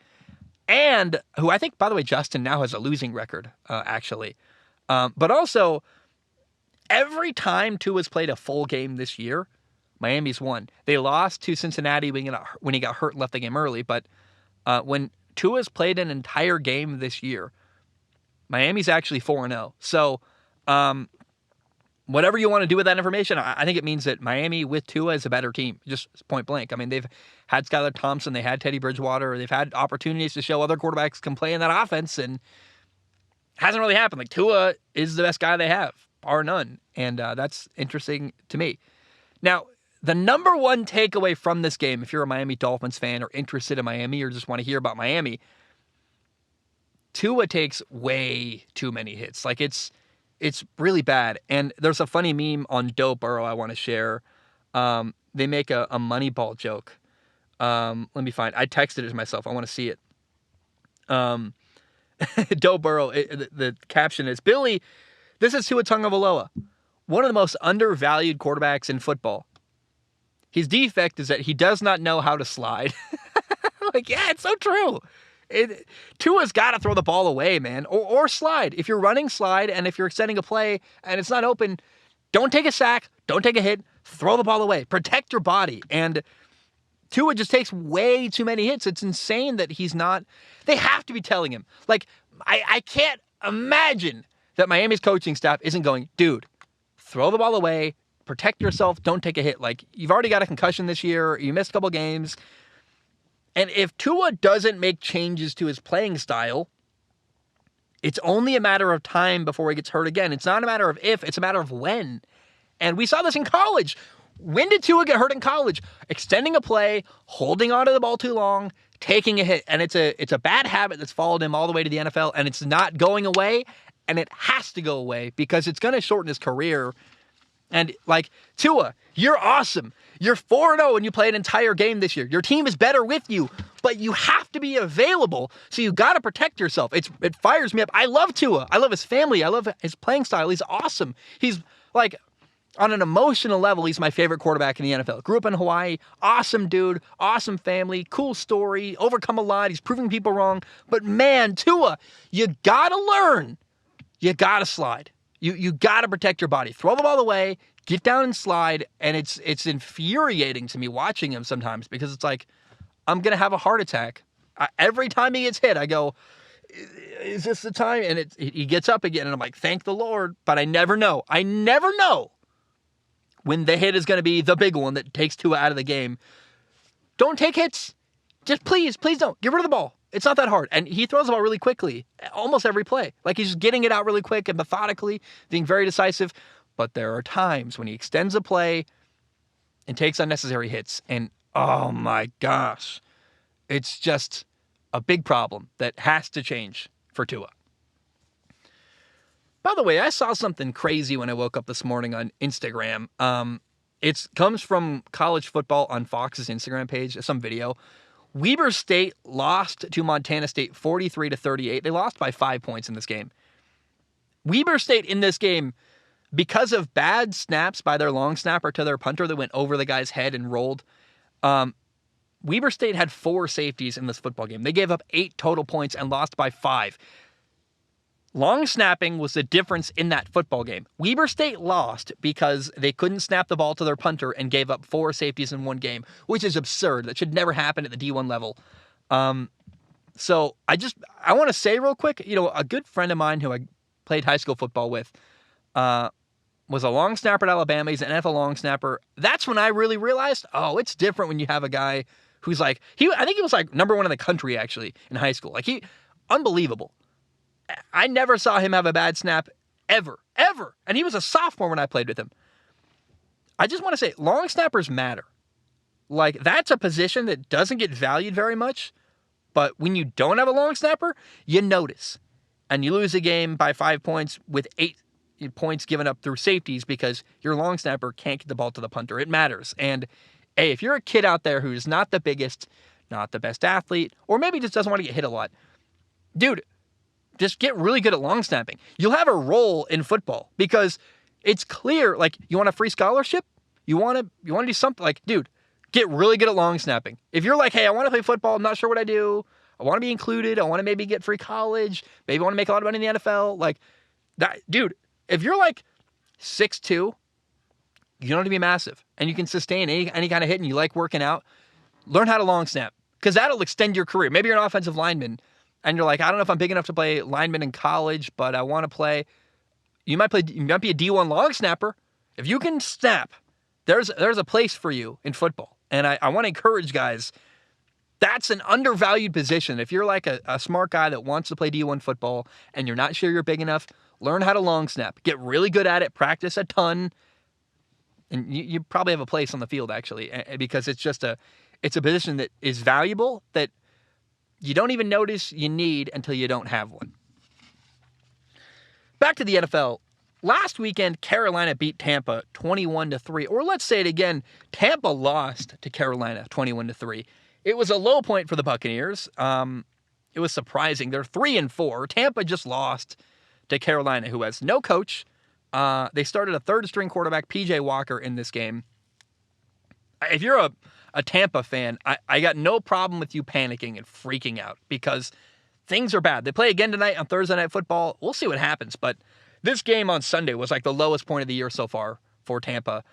And who I think, by the way, Justin now has a losing record, actually. But also, every time Tua's played a full game this year, Miami's won. They lost to Cincinnati when he got hurt and left the game early. But when Tua's played an entire game this year, Miami's actually 4-0. So whatever you want to do with that information, I think it means that Miami with Tua is a better team, just point blank. I mean, they've had Skylar Thompson, they had Teddy Bridgewater, they've had opportunities to show other quarterbacks can play in that offense, and it hasn't really happened. Like, Tua is the best guy they have, bar none, and that's interesting to me. Now, the number one takeaway from this game, if you're a Miami Dolphins fan or interested in Miami or just want to hear about Miami, Tua takes way too many hits. Like, it's really bad. And there's a funny meme on Joe Burrow I want to share. They make a Moneyball joke. Let me find. I texted it to myself. I want to see it. Joe Burrow, the caption is, Billy, this is Tua Tagovailoa, one of the most undervalued quarterbacks in football. His defect is that he does not know how to slide. Like, yeah, it's so true. Tua's got to throw the ball away, man, or slide. If you're running, slide, and if you're extending a play and it's not open, don't take a sack, don't take a hit, throw the ball away. Protect your body. And Tua just takes way too many hits. It's insane that he's not. They have to be telling him. Like, I can't imagine that Miami's coaching staff isn't going, dude, throw the ball away, protect yourself, don't take a hit. Like, you've already got a concussion this year, you missed a couple games. And if Tua doesn't make changes to his playing style, it's only a matter of time before he gets hurt again. It's not a matter of if, it's a matter of when. And we saw this in college. When did Tua get hurt in college? Extending a play, holding onto the ball too long, taking a hit. And it's a bad habit that's followed him all the way to the NFL, and it's not going away, and it has to go away because it's going to shorten his career. And, like, Tua, you're awesome. You're 4-0 and you play an entire game this year. Your team is better with you, but you have to be available, so you got to protect yourself. It fires me up. I love Tua. I love his family. I love his playing style. He's awesome. He's, like, on an emotional level, he's my favorite quarterback in the NFL. Grew up in Hawaii. Awesome dude. Awesome family. Cool story. Overcome a lot. He's proving people wrong. But, man, Tua, you got to learn. You got to slide. You got to protect your body. Throw the ball away, get down and slide, and it's infuriating to me watching him sometimes because it's like, I'm going to have a heart attack. Every time he gets hit, I go, is this the time? And he gets up again, and I'm like, thank the Lord, but I never know. I never know when the hit is going to be the big one that takes Tua out of the game. Don't take hits. Just please don't. Get rid of the ball. It's not that hard. And he throws the ball really quickly, almost every play. Like, he's just getting it out really quick and methodically, being very decisive. But there are times when he extends a play and takes unnecessary hits. And, oh my gosh, it's just a big problem that has to change for Tua. By the way, I saw something crazy when I woke up this morning on Instagram. It comes from college football on Fox's Instagram page, some video. Weber State lost to Montana State 43-38. They lost by 5 points in this game. Weber State in this game, because of bad snaps by their long snapper to their punter that went over the guy's head and rolled, Weber State had 4 safeties in this football game. They gave up 8 total points and lost by 5. Long snapping was the difference in that football game. Weber State lost because they couldn't snap the ball to their punter and gave up 4 safeties in one game, which is absurd. That should never happen at the D1 level. So I want to say real quick, a good friend of mine who I played high school football with was a long snapper at Alabama. He's an NFL long snapper. That's when I really realized, it's different when you have a guy who's like, I think he was like number 1 in the country actually in high school. Like unbelievable. I never saw him have a bad snap ever. And he was a sophomore when I played with him. I just want to say long snappers matter. Like that's a position that doesn't get valued very much. But when you don't have a long snapper, you notice. And you lose a game by 5 points with 8 points given up through safeties because your long snapper can't get the ball to the punter. It matters. And hey, if you're a kid out there who's not the biggest, not the best athlete, or maybe just doesn't want to get hit a lot, dude, just get really good at long snapping. You'll have a role in football because it's clear, like, you want a free scholarship? You want to do something? Like, dude, get really good at long snapping. If you're like, hey, I want to play football, I'm not sure what I do, I want to be included, I want to maybe get free college, maybe I want to make a lot of money in the NFL, like, that, dude, if you're like 6'2", you don't have to be massive, and you can sustain any kind of hit, and you like working out, learn how to long snap, because that'll extend your career. Maybe you're an offensive lineman, and you're like, I don't know if I'm big enough to play lineman in college, but I want to play. You might be a D1 long snapper. If you can snap, there's a place for you in football. And I want to encourage guys, that's an undervalued position. If you're like a smart guy that wants to play D1 football and you're not sure you're big enough, learn how to long snap. Get really good at it. Practice a ton. And you probably have a place on the field, actually, because it's a position that is valuable that you don't even notice you need until you don't have one. Back to the NFL. Last weekend, Carolina beat Tampa 21-3. Or let's say it again, Tampa lost to Carolina 21-3. It was a low point for the Buccaneers. It was surprising. They're 3-4. Tampa just lost to Carolina, who has no coach. They started a third-string quarterback, P.J. Walker, in this game. If you're a Tampa fan, I got no problem with you panicking and freaking out because things are bad. They play again tonight on Thursday Night Football. We'll see what happens, but this game on Sunday was like the lowest point of the year so far for Tampa.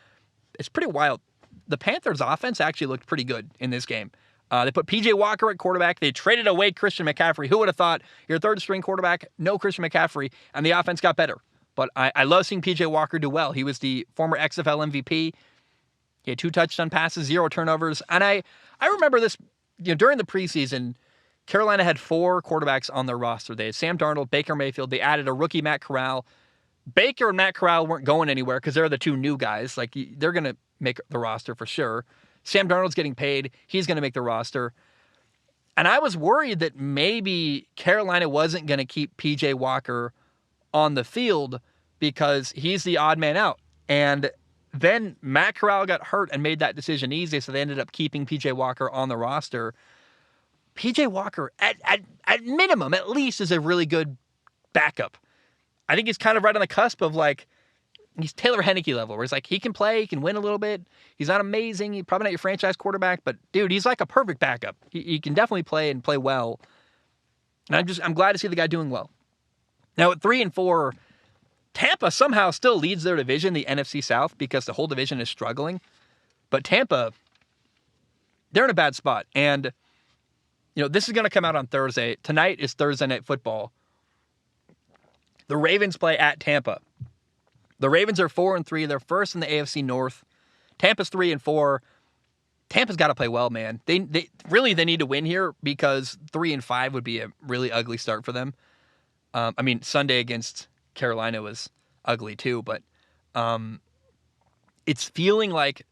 It's pretty wild. The Panthers' offense actually looked pretty good in this game. They put P.J. Walker at quarterback. They traded away Christian McCaffrey. Who would have thought your third-string quarterback, no Christian McCaffrey, and the offense got better. But I love seeing P.J. Walker do well. He was the former XFL MVP. He had 2 touchdown passes, 0 turnovers. And I remember this, during the preseason, Carolina had 4 quarterbacks on their roster. They had Sam Darnold, Baker Mayfield. They added a rookie, Matt Corral. Baker and Matt Corral weren't going anywhere because they're the 2 new guys. Like, they're going to make the roster for sure. Sam Darnold's getting paid. He's going to make the roster. And I was worried that maybe Carolina wasn't going to keep P.J. Walker on the field because he's the odd man out. And then Matt Corral got hurt and made that decision easy, so they ended up keeping P.J. Walker on the roster. P.J. Walker, at minimum, at least, is a really good backup. I think he's kind of right on the cusp of, like, he's Taylor Heineke level, where he's like, he can play, he can win a little bit. He's not amazing. He's probably not your franchise quarterback, but, dude, he's like a perfect backup. He can definitely play and play well. And I'm glad to see the guy doing well. Now, at 3-4, Tampa somehow still leads their division, the NFC South, because the whole division is struggling. But Tampa, they're in a bad spot. And, this is going to come out on Thursday. Tonight is Thursday Night Football. The Ravens play at Tampa. The Ravens are 4-3. They're first in the AFC North. Tampa's 3-4. Tampa's got to play well, man. They need to win here because 3-5 would be a really ugly start for them. Sunday against Carolina was ugly too, but it's feeling like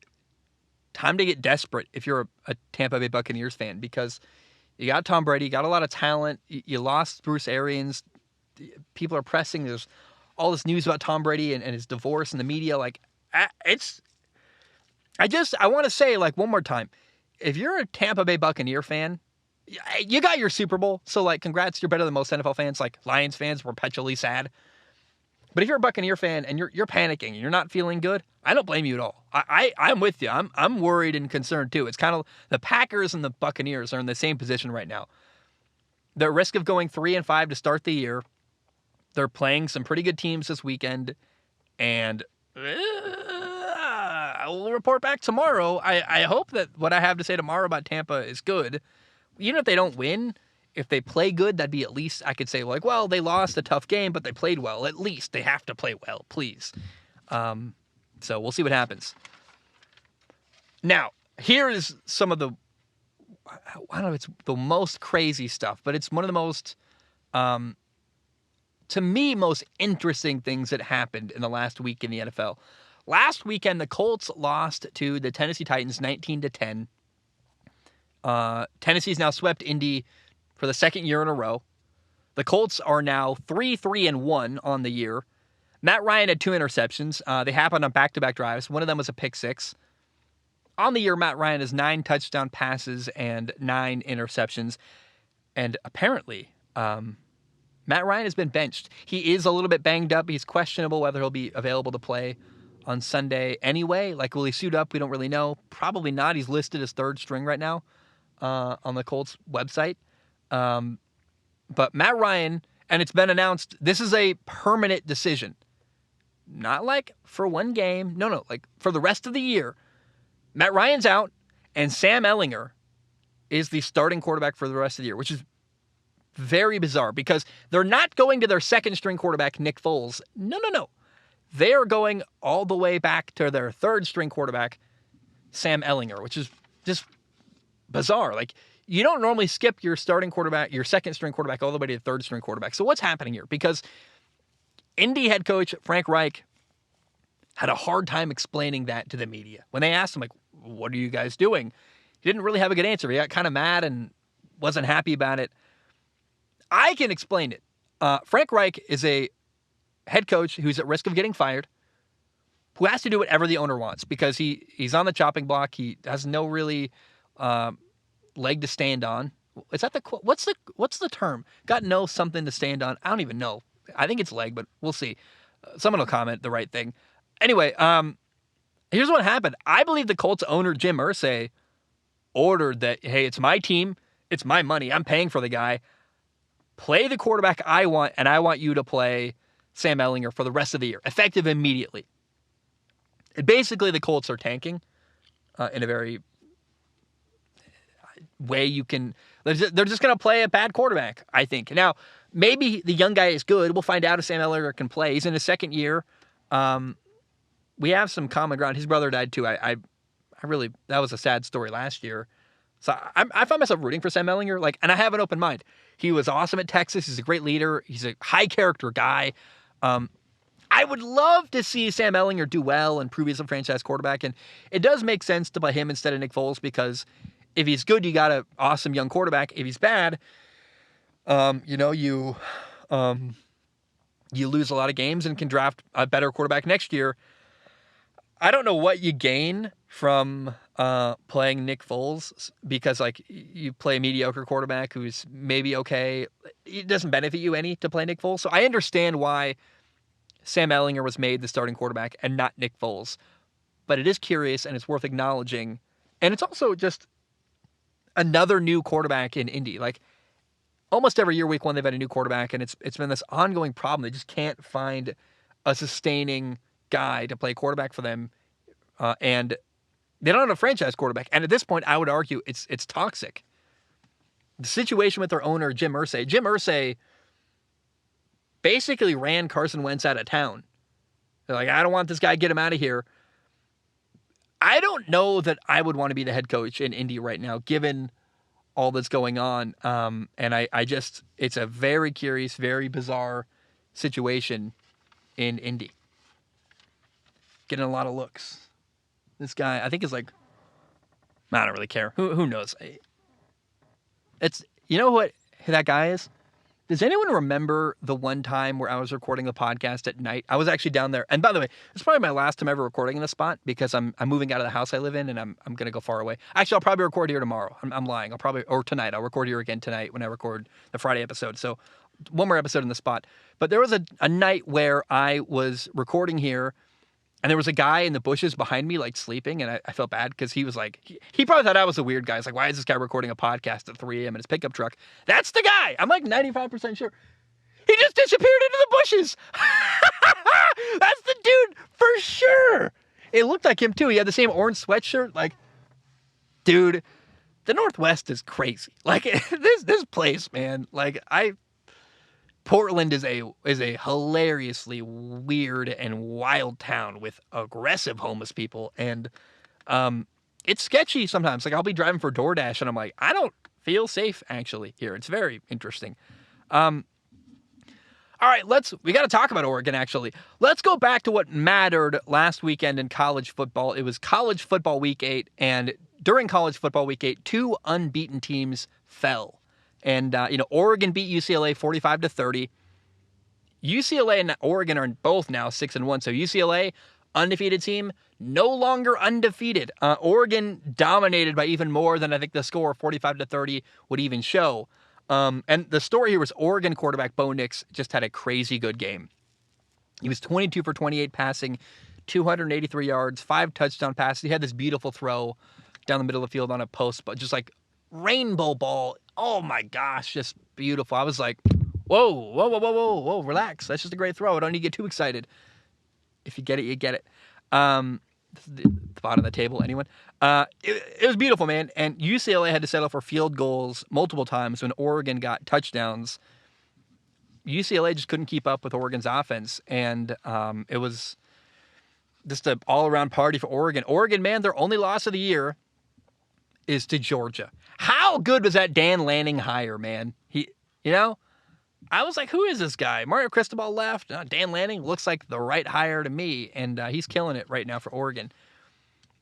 time to get desperate if you're a Tampa Bay Buccaneers fan because you got Tom Brady, you got a lot of talent. You lost Bruce Arians. People are pressing. There's all this news about Tom Brady and his divorce in the media. Like, I want to say, like, one more time, if you're a Tampa Bay Buccaneer fan, you got your Super Bowl. So, like, congrats. You're better than most NFL fans. Like, Lions fans were perpetually sad. But if you're a Buccaneer fan and you're panicking and you're not feeling good, I don't blame you at all. I'm with you. I'm worried and concerned too. It's kind of the Packers and the Buccaneers are in the same position right now. The risk of going 3-5 to start the year. They're playing some pretty good teams this weekend, and I'll report back tomorrow. I hope that what I have to say tomorrow about Tampa is good. Even if they don't win, if they play good, that'd be at least I could say, like, well, they lost a tough game, but they played well. At least they have to play well, please. So we'll see what happens. Now, here is some of the, I don't know if it's the most crazy stuff, but it's one of the most, to me, most interesting things that happened in the last week in the NFL. Last weekend, the Colts lost to the Tennessee Titans 19-10. Tennessee's now swept Indy for the second year in a row. The Colts are now 3-1 on the year. Matt Ryan had 2 interceptions. They happened on back-to-back drives. One of them was a pick six. On the year, Matt Ryan has 9 touchdown passes and 9 interceptions. And apparently, Matt Ryan has been benched. He is a little bit banged up. He's questionable whether he'll be available to play on Sunday anyway. Like, will he suit up? We don't really know. Probably not. He's listed as third string right now on the Colts website. But Matt Ryan, and it's been announced, this is a permanent decision. Not like for one game. No, like for the rest of the year. Matt Ryan's out, and Sam Ehlinger is the starting quarterback for the rest of the year, which is very bizarre because they're not going to their second-string quarterback, Nick Foles. No. They are going all the way back to their third-string quarterback, Sam Ehlinger, which is just bizarre. Like, you don't normally skip your starting quarterback, your second-string quarterback, all the way to the third-string quarterback. So what's happening here? Because Indy head coach Frank Reich had a hard time explaining that to the media. When they asked him, like, what are you guys doing? He didn't really have a good answer. He got kind of mad and wasn't happy about it. I can explain it. Frank Reich is a head coach who's at risk of getting fired, who has to do whatever the owner wants because he's on the chopping block. He has no really leg to stand on. Is that what's the term? Got no something to stand on. I don't even know. I think it's leg, but we'll see. Someone will comment the right thing. Anyway, here's what happened. I believe the Colts owner, Jim Irsay, ordered that, hey, it's my team. It's my money. I'm paying for the guy. Play the quarterback I want, and I want you to play Sam Ehlinger for the rest of the year, effective immediately. And basically, the Colts are tanking in a very way you can. They're just going to play a bad quarterback, I think. Now, maybe the young guy is good. We'll find out if Sam Ehlinger can play. He's in his second year. We have some common ground. His brother died too. I really, that was a sad story last year. So I find myself rooting for Sam Ehlinger, and I have an open mind. He was awesome at Texas. He's a great leader. He's a high character guy. I would love to see Sam Ehlinger do well and prove he's a franchise quarterback. And it does make sense to play him instead of Nick Foles because if he's good, you got an awesome young quarterback. If he's bad, you lose a lot of games and can draft a better quarterback next year. I don't know what you gain from playing Nick Foles because, you play a mediocre quarterback who's maybe okay. It doesn't benefit you any to play Nick Foles. So I understand why Sam Ehlinger was made the starting quarterback and not Nick Foles. But it is curious and it's worth acknowledging. And it's also just another new quarterback in Indy. Almost every year, week one, they've had a new quarterback, and it's been this ongoing problem. They just can't find a sustaining guy to play quarterback for them, and they don't have a franchise quarterback. And at this point, I would argue it's toxic. The situation with their owner, Jim Irsay basically ran Carson Wentz out of town. They're like, I don't want this guy, get him out of here. I don't know that I would want to be the head coach in Indy right now, given all that's going on. And I just, it's a very curious, very bizarre situation in Indy. Getting a lot of looks. This guy, I think is I don't really care. Who knows? It's, you know what that guy is? Does anyone remember the one time where I was recording the podcast at night? I was actually down there. And by the way, it's probably my last time ever recording in this spot because I'm moving out of the house I live in and I'm going to go far away. Actually, I'll probably record here tomorrow. I'm lying. Or tonight. I'll record here again tonight when I record the Friday episode. So one more episode in the spot. But there was a night where I was recording here and there was a guy in the bushes behind me, sleeping. And I felt bad because he was he probably thought I was a weird guy. He's like, why is this guy recording a podcast at 3 a.m. in his pickup truck? That's the guy. I'm 95% sure. He just disappeared into the bushes. That's the dude for sure. It looked like him too. He had the same orange sweatshirt. Like, dude, the Northwest is crazy. Like this place, man. Like Portland is a hilariously weird and wild town with aggressive homeless people, and it's sketchy sometimes. Like I'll be driving for DoorDash and I'm like, I don't feel safe actually here. It's very interesting. All right, we got to talk about Oregon, actually. Let's go back to what mattered last weekend in college football. It was college football week 8, and during college football week 8, 2 unbeaten teams fell. And, Oregon beat UCLA 45-30. UCLA and Oregon are both now 6-1. So UCLA, undefeated team, no longer undefeated. Oregon dominated by even more than I think the score 45-30 would even show. And the story here was Oregon quarterback Bo Nix just had a crazy good game. He was 22 for 28 passing, 283 yards, 5 touchdown passes. He had this beautiful throw down the middle of the field on a post, but just like rainbow ball. Oh my gosh, just beautiful. I was like, whoa, relax. That's just a great throw. I don't need to get too excited. If you get it, you get it. The bottom of the table, anyone? It was beautiful, man. And UCLA had to settle for field goals multiple times when Oregon got touchdowns. UCLA just couldn't keep up with Oregon's offense, and it was just an all-around party for Oregon. Oregon, man, their only loss of the year is to Georgia. How good was that Dan Lanning hire, man? I was like, who is this guy? Mario Cristobal left. Dan Lanning looks like the right hire to me, and he's killing it right now for Oregon.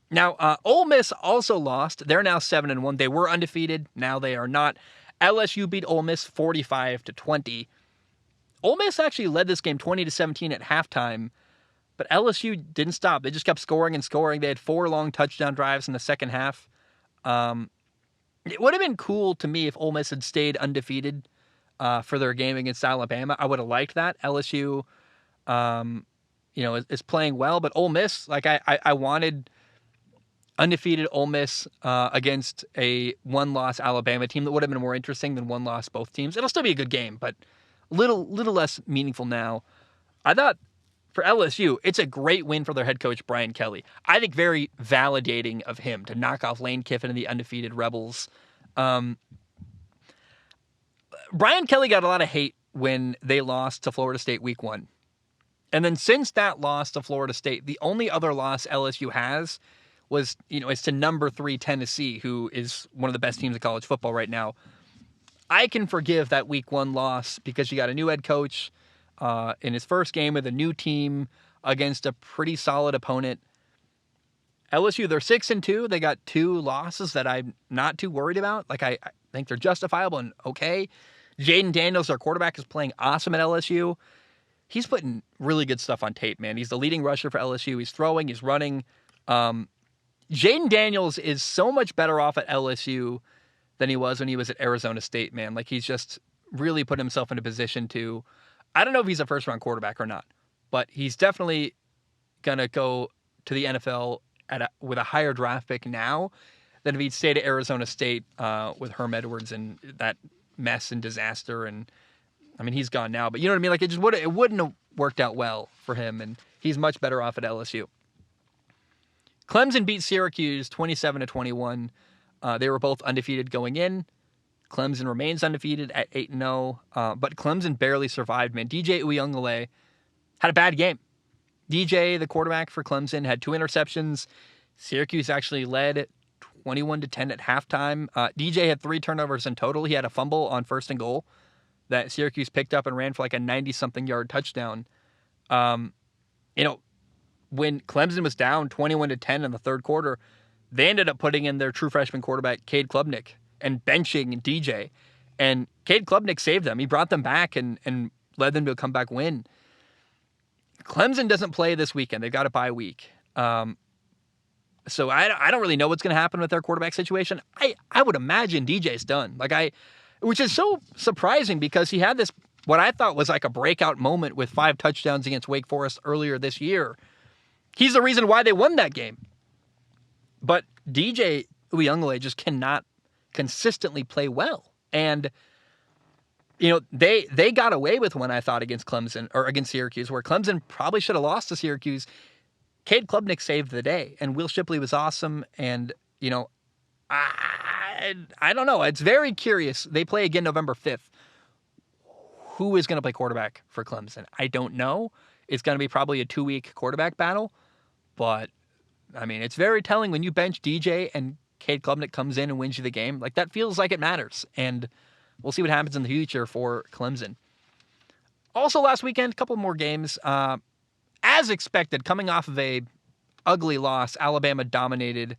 Now, Ole Miss also lost. They're now 7-1. They were undefeated. Now they are not. LSU beat Ole Miss 45-20. Ole Miss actually led this game 20-17 at halftime, but LSU didn't stop. They just kept scoring and scoring. They had 4 long touchdown drives in the second half. It would have been cool to me if Ole Miss had stayed undefeated for their game against Alabama. I would have liked that. LSU, is playing well, but Ole Miss, like I wanted undefeated Ole Miss against a one-loss Alabama team. That would have been more interesting than one-loss both teams. It'll still be a good game, but little less meaningful now. I thought for LSU, it's a great win for their head coach, Brian Kelly. I think very validating of him to knock off Lane Kiffin and the undefeated Rebels. Brian Kelly got a lot of hate when they lost to Florida State week 1. And then since that loss to Florida State, the only other loss LSU has was, it's to number 3 Tennessee, who is one of the best teams in college football right now. I can forgive that week 1 loss because you got a new head coach in his first game with a new team against a pretty solid opponent. LSU, they're 6-2. They got 2 losses that I'm not too worried about. Like, I think they're justifiable and okay. Jaden Daniels, their quarterback, is playing awesome at LSU. He's putting really good stuff on tape, man. He's the leading rusher for LSU. He's throwing, he's running. Jaden Daniels is so much better off at LSU than he was when he was at Arizona State, man. Like, he's just really put himself in a position to, I don't know if he's a first-round quarterback or not, but he's definitely going to go to the NFL with a higher draft pick now than if he'd stayed at Arizona State with Herm Edwards and that mess and disaster. And, I mean, he's gone now, but you know what I mean? Like, it wouldn't have worked out well for him, and he's much better off at LSU. Clemson beat Syracuse 27-21. They were both undefeated going in. Clemson remains undefeated at 8-0, but Clemson barely survived, man. DJ Uiagalelei had a bad game. DJ, the quarterback for Clemson, had 2 interceptions. Syracuse actually led 21-10 at halftime. DJ had 3 turnovers in total. He had a fumble on 1st and goal that Syracuse picked up and ran for like a 90-something yard touchdown. When Clemson was down 21-10 in the third quarter, they ended up putting in their true freshman quarterback, Cade Klubnik, and benching DJ. And Cade Klubnik saved them. He brought them back and led them to a comeback win. Clemson doesn't play this weekend. They've got a bye week. So I don't really know what's going to happen with their quarterback situation. I would imagine DJ's done. Which is so surprising because he had this, what I thought was like a breakout moment with 5 touchdowns against Wake Forest earlier this year. He's the reason why they won that game. But DJ Uiagalelei just cannot consistently play well. And they got away with one, I thought, against Clemson or against Syracuse, where Clemson probably should have lost to Syracuse. Cade Klubnik saved the day, and Will Shipley was awesome. And, I don't know. It's very curious. They play again November 5th. Who is going to play quarterback for Clemson? I don't know. It's going to be probably a 2-week quarterback battle. But, I mean, it's very telling when you bench DJ and Cade Klubnik comes in and wins you the game. Like, that feels like it matters. And we'll see what happens in the future for Clemson. Also, last weekend, a couple more games. As expected, coming off of a ugly loss, Alabama dominated.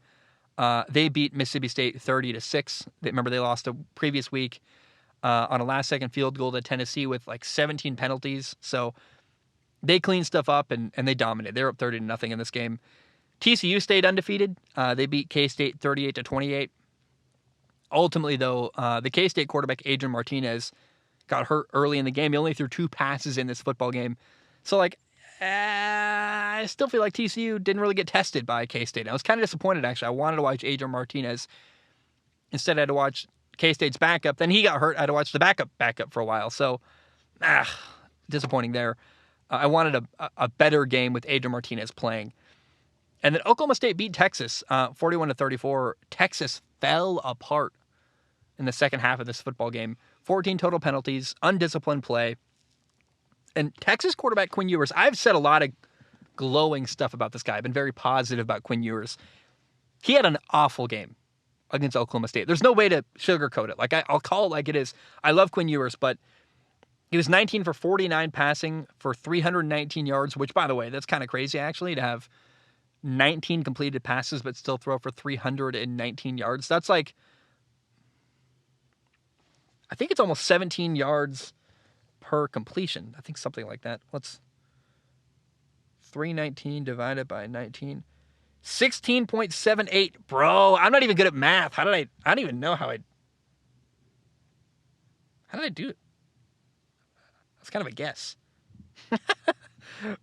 They beat Mississippi State 30-6. Remember, they lost a previous week on a last-second field goal to Tennessee with like 17 penalties. So they cleaned stuff up and they dominated. They're up 30-0 in this game. TCU stayed undefeated. They beat K-State 38-28. Ultimately, though, the K-State quarterback, Adrian Martinez, got hurt early in the game. He only threw 2 passes in this football game. So, I still feel like TCU didn't really get tested by K-State. I was kind of disappointed, actually. I wanted to watch Adrian Martinez. Instead, I had to watch K-State's backup. Then he got hurt. I had to watch the backup for a while. So, disappointing there. I wanted a better game with Adrian Martinez playing. And then Oklahoma State beat Texas 41-34. Texas fell apart in the second half of this football game. 14 total penalties, undisciplined play. And Texas quarterback Quinn Ewers, I've said a lot of glowing stuff about this guy. I've been very positive about Quinn Ewers. He had an awful game against Oklahoma State. There's no way to sugarcoat it. I'll call it like it is. I love Quinn Ewers, but he was 19 for 49 passing for 319 yards, which, by the way, that's kind of crazy, actually, to have 19 completed passes but still throw for 319 yards. That's I think it's almost 17 yards per completion. I think something like that. 319 divided by 19. 16.78. Bro, I'm not even good at math. I don't even know how did I do it? That's kind of a guess.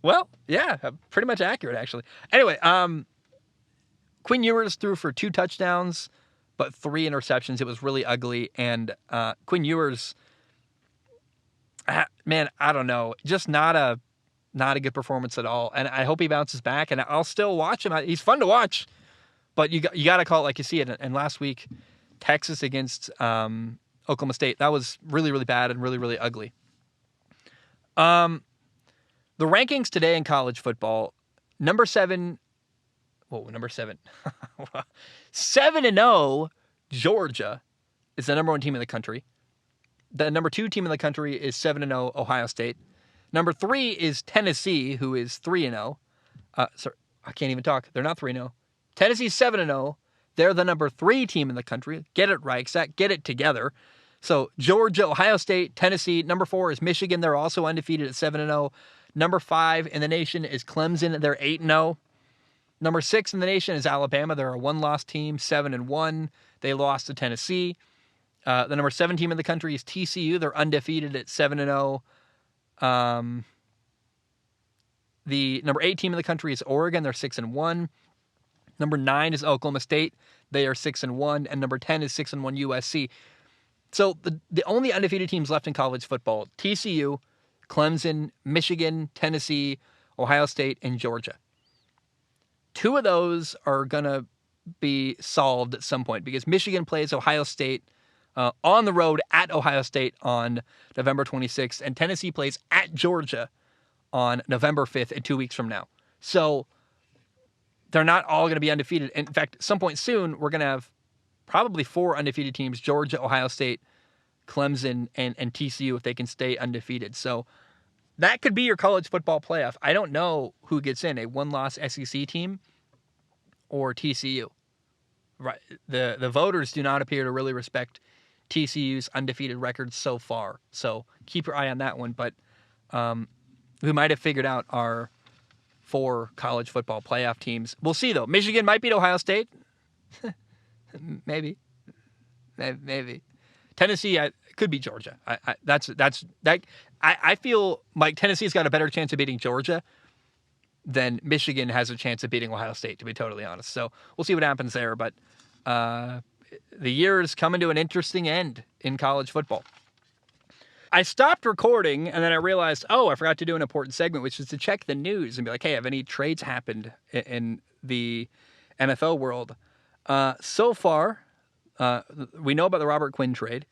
Well, yeah, pretty much accurate, actually. Anyway, Quinn Ewers threw for 2 touchdowns, but 3 interceptions. It was really ugly. And Quinn Ewers, man, I don't know. Just not a good performance at all. And I hope he bounces back, and I'll still watch him. He's fun to watch, but you got to call it like you see it. And last week, Texas against Oklahoma State, that was really, really bad and really, really ugly. The rankings today in college football, number 7. 7-0, Georgia is the number 1 team in the country. The number 2 team in the country is 7-0, Ohio State. Number 3 is Tennessee, who is 3-0. Sorry, I can't even talk. They're not 3-0. Tennessee's 7-0. They're the number 3 team in the country. Get it right, Zach. Get it together. So Georgia, Ohio State, Tennessee. Number 4 is Michigan. They're also undefeated at 7-0. Number 5 in the nation is Clemson. They're 8-0. Number 6 in the nation is Alabama. They're a 1-loss team, 7-1. They lost to Tennessee. The number 7 team in the country is TCU. They're undefeated at 7-0. The number 8 team in the country is Oregon. They're 6-1. Number 9 is Oklahoma State. They are 6-1. And number 10 is 6-1 USC. So the only undefeated teams left in college football, TCU, Clemson, Michigan, Tennessee, Ohio State, and Georgia. 2 of those are going to be solved at some point because Michigan plays Ohio State on the road at Ohio State on November 26th, and Tennessee plays at Georgia on November 5th in 2 weeks from now. So they're not all going to be undefeated. In fact, at some point soon, we're going to have probably 4 undefeated teams, Georgia, Ohio State, Clemson, and TCU if they can stay undefeated. So that could be your college football playoff. I don't know who gets in, a 1-loss SEC team or TCU. Right. The voters do not appear to really respect TCU's undefeated record so far. So keep your eye on that one. But we might have figured out our 4 college football playoff teams. We'll see, though. Michigan might beat Ohio State. Maybe. Tennessee could be Georgia. I feel like Tennessee's got a better chance of beating Georgia than Michigan has a chance of beating Ohio State, to be totally honest. So we'll see what happens there. But the year is coming to an interesting end in college football. I stopped recording, and then I realized, I forgot to do an important segment, which is to check the news and be like, hey, have any trades happened in the NFL world? So far, we know about the Robert Quinn trade.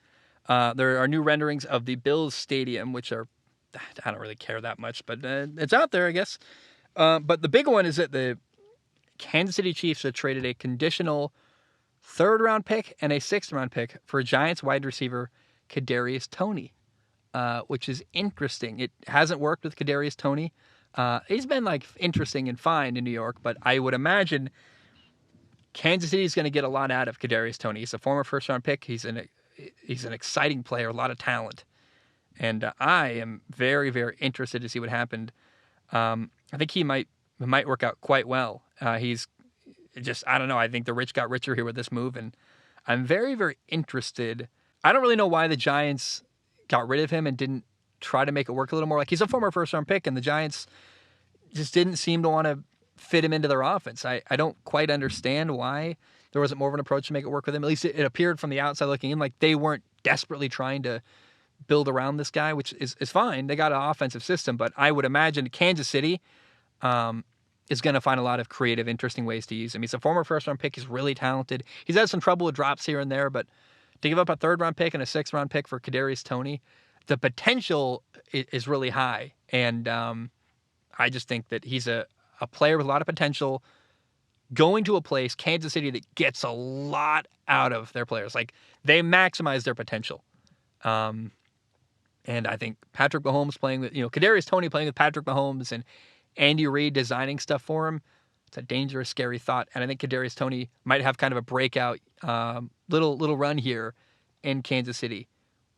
There are new renderings of the Bills Stadium, which are, I don't really care that much, but it's out there, I guess. But the big one is that the Kansas City Chiefs have traded a conditional 3rd-round pick and a 6th-round pick for Giants wide receiver Kadarius Toney, which is interesting. It hasn't worked with Kadarius Toney. He's been interesting and fine in New York, but I would imagine Kansas City is going to get a lot out of Kadarius Toney. He's a former 1st-round pick. He's an exciting player, a lot of talent, and I am very, very interested to see what happened. I think he might work out quite well. He's just, I don't know. I think the rich got richer here with this move, and I'm very, very interested. I don't really know why the Giants got rid of him and didn't try to make it work a little more. He's a former 1st-round pick, and the Giants just didn't seem to want to fit him into their offense. I don't quite understand why there wasn't more of an approach to make it work with him. At least it appeared from the outside looking in like they weren't desperately trying to build around this guy, which is fine. They got an offensive system, but I would imagine Kansas City is going to find a lot of creative, interesting ways to use him. He's a former 1st-round pick. He's really talented. He's had some trouble with drops here and there, but to give up a 3rd-round pick and a 6th-round pick for Kadarius Toney, the potential is really high. And I just think that he's a player with a lot of potential going to a place, Kansas City, that gets a lot out of their players. They maximize their potential. And I think Patrick Mahomes playing with, Kadarius Toney playing with Patrick Mahomes and Andy Reid designing stuff for him, it's a dangerous, scary thought. And I think Kadarius Toney might have kind of a breakout little run here in Kansas City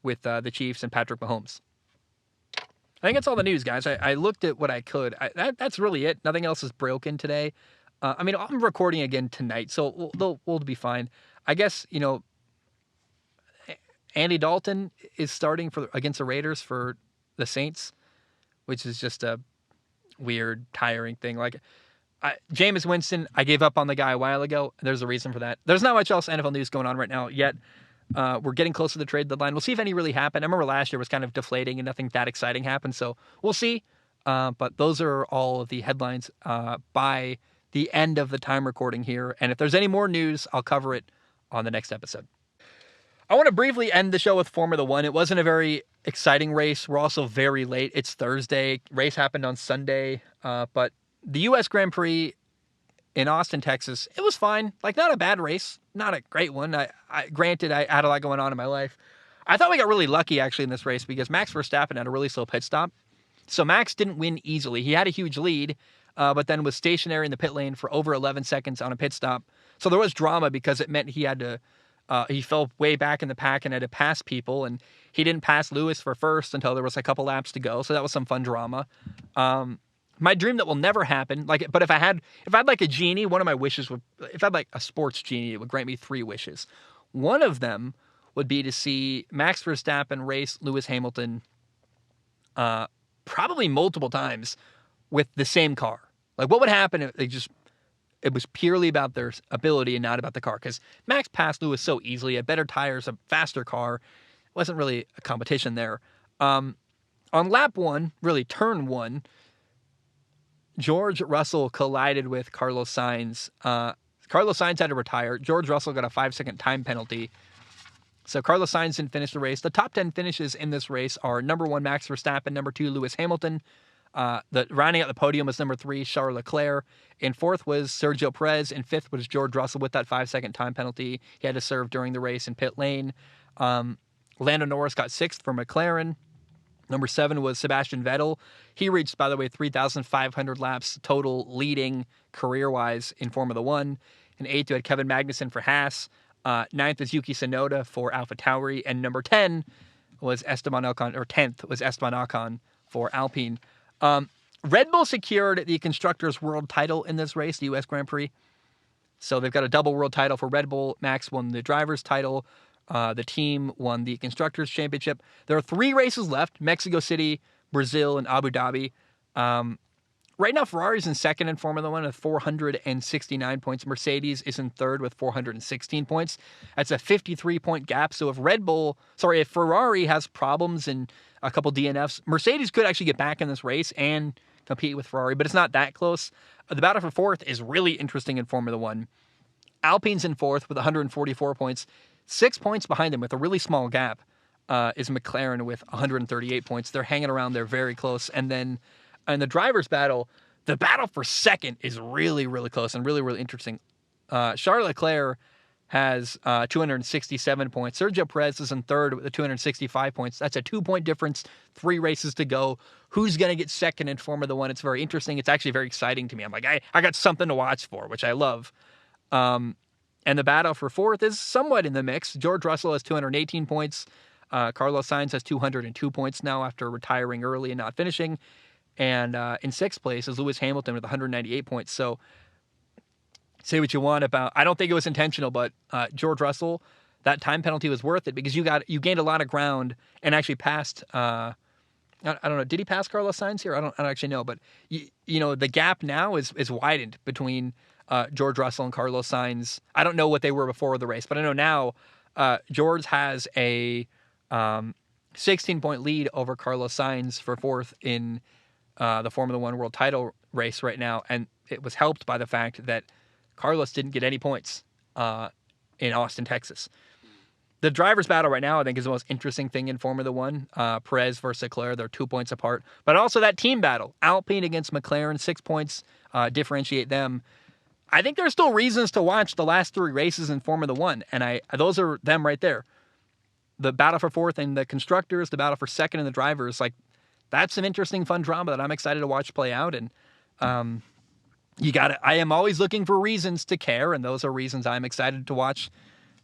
with the Chiefs and Patrick Mahomes. I think that's all the news, guys. I looked at what I could. That's really it. Nothing else is broken today. I'm recording again tonight, so we'll be fine. I guess, Andy Dalton is starting against the Raiders for the Saints, which is just a weird, tiring thing. Jameis Winston, I gave up on the guy a while ago. There's a reason for that. There's not much else NFL news going on right now yet. We're getting close to the trade deadline. We'll see if any really happened. I remember last year was kind of deflating and nothing that exciting happened, so we'll see. But those are all of the headlines by the end of the time recording here. And if there's any more news, I'll cover it on the next episode. I want to briefly end the show with Formula One. It wasn't a very exciting race. We're also very late. It's Thursday. Race happened on Sunday. But the U.S. Grand Prix in Austin, Texas, it was fine. Not a bad race. Not a great one. Granted, I had a lot going on in my life. I thought we got really lucky, actually, in this race because Max Verstappen had a really slow pit stop. So Max didn't win easily. He had a huge lead, but then was stationary in the pit lane for over 11 seconds on a pit stop. So there was drama because it meant he had to... he fell way back in the pack and had to pass people, and he didn't pass Lewis for first until there was a couple laps to go. So that was some fun drama. My dream that will never happen. But if I had a genie, one of my wishes would, if I had a sports genie, it would grant me 3 wishes. One of them would be to see Max Verstappen race Lewis Hamilton, probably multiple times with the same car. What would happen if it was purely about their ability and not about the car? Because Max passed Lewis so easily, had better tires, a faster car. It wasn't really a competition there. On lap 1, really turn 1, George Russell collided with Carlos Sainz. Carlos Sainz had to retire. George Russell got a 5-second time penalty. So Carlos Sainz didn't finish the race. The top 10 finishes in this race are number 1, Max Verstappen, number 2, Lewis Hamilton. Rounding out the podium was number 3, Charles Leclerc. In 4th was Sergio Perez. In 5th was George Russell with that 5-second time penalty he had to serve during the race in pit lane. Lando Norris got 6th for McLaren. Number 7 was Sebastian Vettel. He reached, by the way, 3,500 laps total, leading career-wise in Formula One. In 8th, you had Kevin Magnussen for Haas. 9th was Yuki Tsunoda for AlphaTauri. And number 10 was Esteban Ocon, or 10th was Esteban Ocon for Alpine. Red Bull secured the Constructors' World title in this race, the U.S. Grand Prix. So they've got a double world title for Red Bull. Max won the driver's title. The team won the Constructors' Championship. There are 3 races left: Mexico City, Brazil, and Abu Dhabi. Right now, Ferrari's in second in Formula One with 469 points. Mercedes is in third with 416 points. That's a 53-point gap. So if Ferrari has problems and a couple DNFs, Mercedes could actually get back in this race and compete with Ferrari, but it's not that close. The battle for fourth is really interesting in Formula One. Alpine's in fourth with 144 points. 6 points behind them with a really small gap is McLaren with 138 points. They're hanging around there very close. And then in the drivers' battle, the battle for second is really, really close and really, really interesting. Charles Leclerc has 267 points. Sergio Perez is in third with 265 points. That's a 2-point difference, 3 races to go. Who's going to get second in Formula One? It's very interesting. It's actually very exciting to me. I'm like, I got something to watch for, which I love. And the battle for fourth is somewhat in the mix. George Russell has 218 points. Carlos Sainz has 202 points now after retiring early and not finishing. And in sixth place is Lewis Hamilton with 198 points. So say what you want about, I don't think it was intentional, but George Russell, that time penalty was worth it because you gained a lot of ground and actually passed, I don't know, did he pass Carlos Sainz here? I don't actually know, but the gap now is widened between George Russell and Carlos Sainz. I don't know what they were before the race, but I know now George has a 16-point lead over Carlos Sainz for fourth in the Formula One world title race right now, and it was helped by the fact that Carlos didn't get any points in Austin, Texas. The drivers' battle right now, I think, is the most interesting thing in Formula One. Perez versus Leclerc, they're 2 points apart. But also that team battle, Alpine against McLaren, 6 points differentiate them. I think there's still reasons to watch the last 3 races in Formula One, and those are them right there. The battle for fourth in the constructors, the battle for second in the drivers, like that's some interesting, fun drama that I'm excited to watch play out. And I am always looking for reasons to care, and those are reasons I'm excited to watch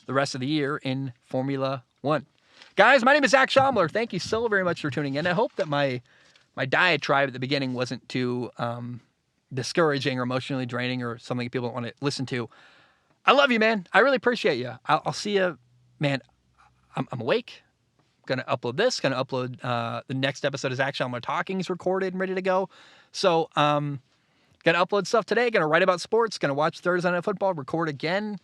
the rest of the year in Formula One. Guys, my name is Zach Schaumler. Thank you so very much for tuning in. I hope that my diatribe at the beginning wasn't too discouraging or emotionally draining or something people don't want to listen to. I love you, man. I really appreciate you. I'll see you, man. I'm awake. Going to upload this. Going to upload the next episode is actually Schaumler Talking is recorded and ready to go. So going to upload stuff today. Going to write about sports. Going to watch Thursday Night Football. Record again.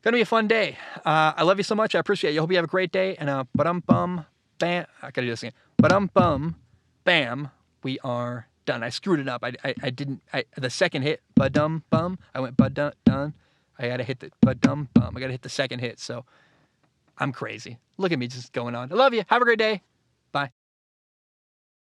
Going to be a fun day. I love you so much. I appreciate you. Hope you have a great day. And ba-dum-bum, bam. I got to do this again. Ba-dum-bum, bam. We are done. I screwed it up. I didn't. The second hit, ba-dum-bum. I went ba-dum-dun. I got to hit the ba-dum-bum. I got to hit the second hit. So I'm crazy. Look at me just going on. I love you. Have a great day.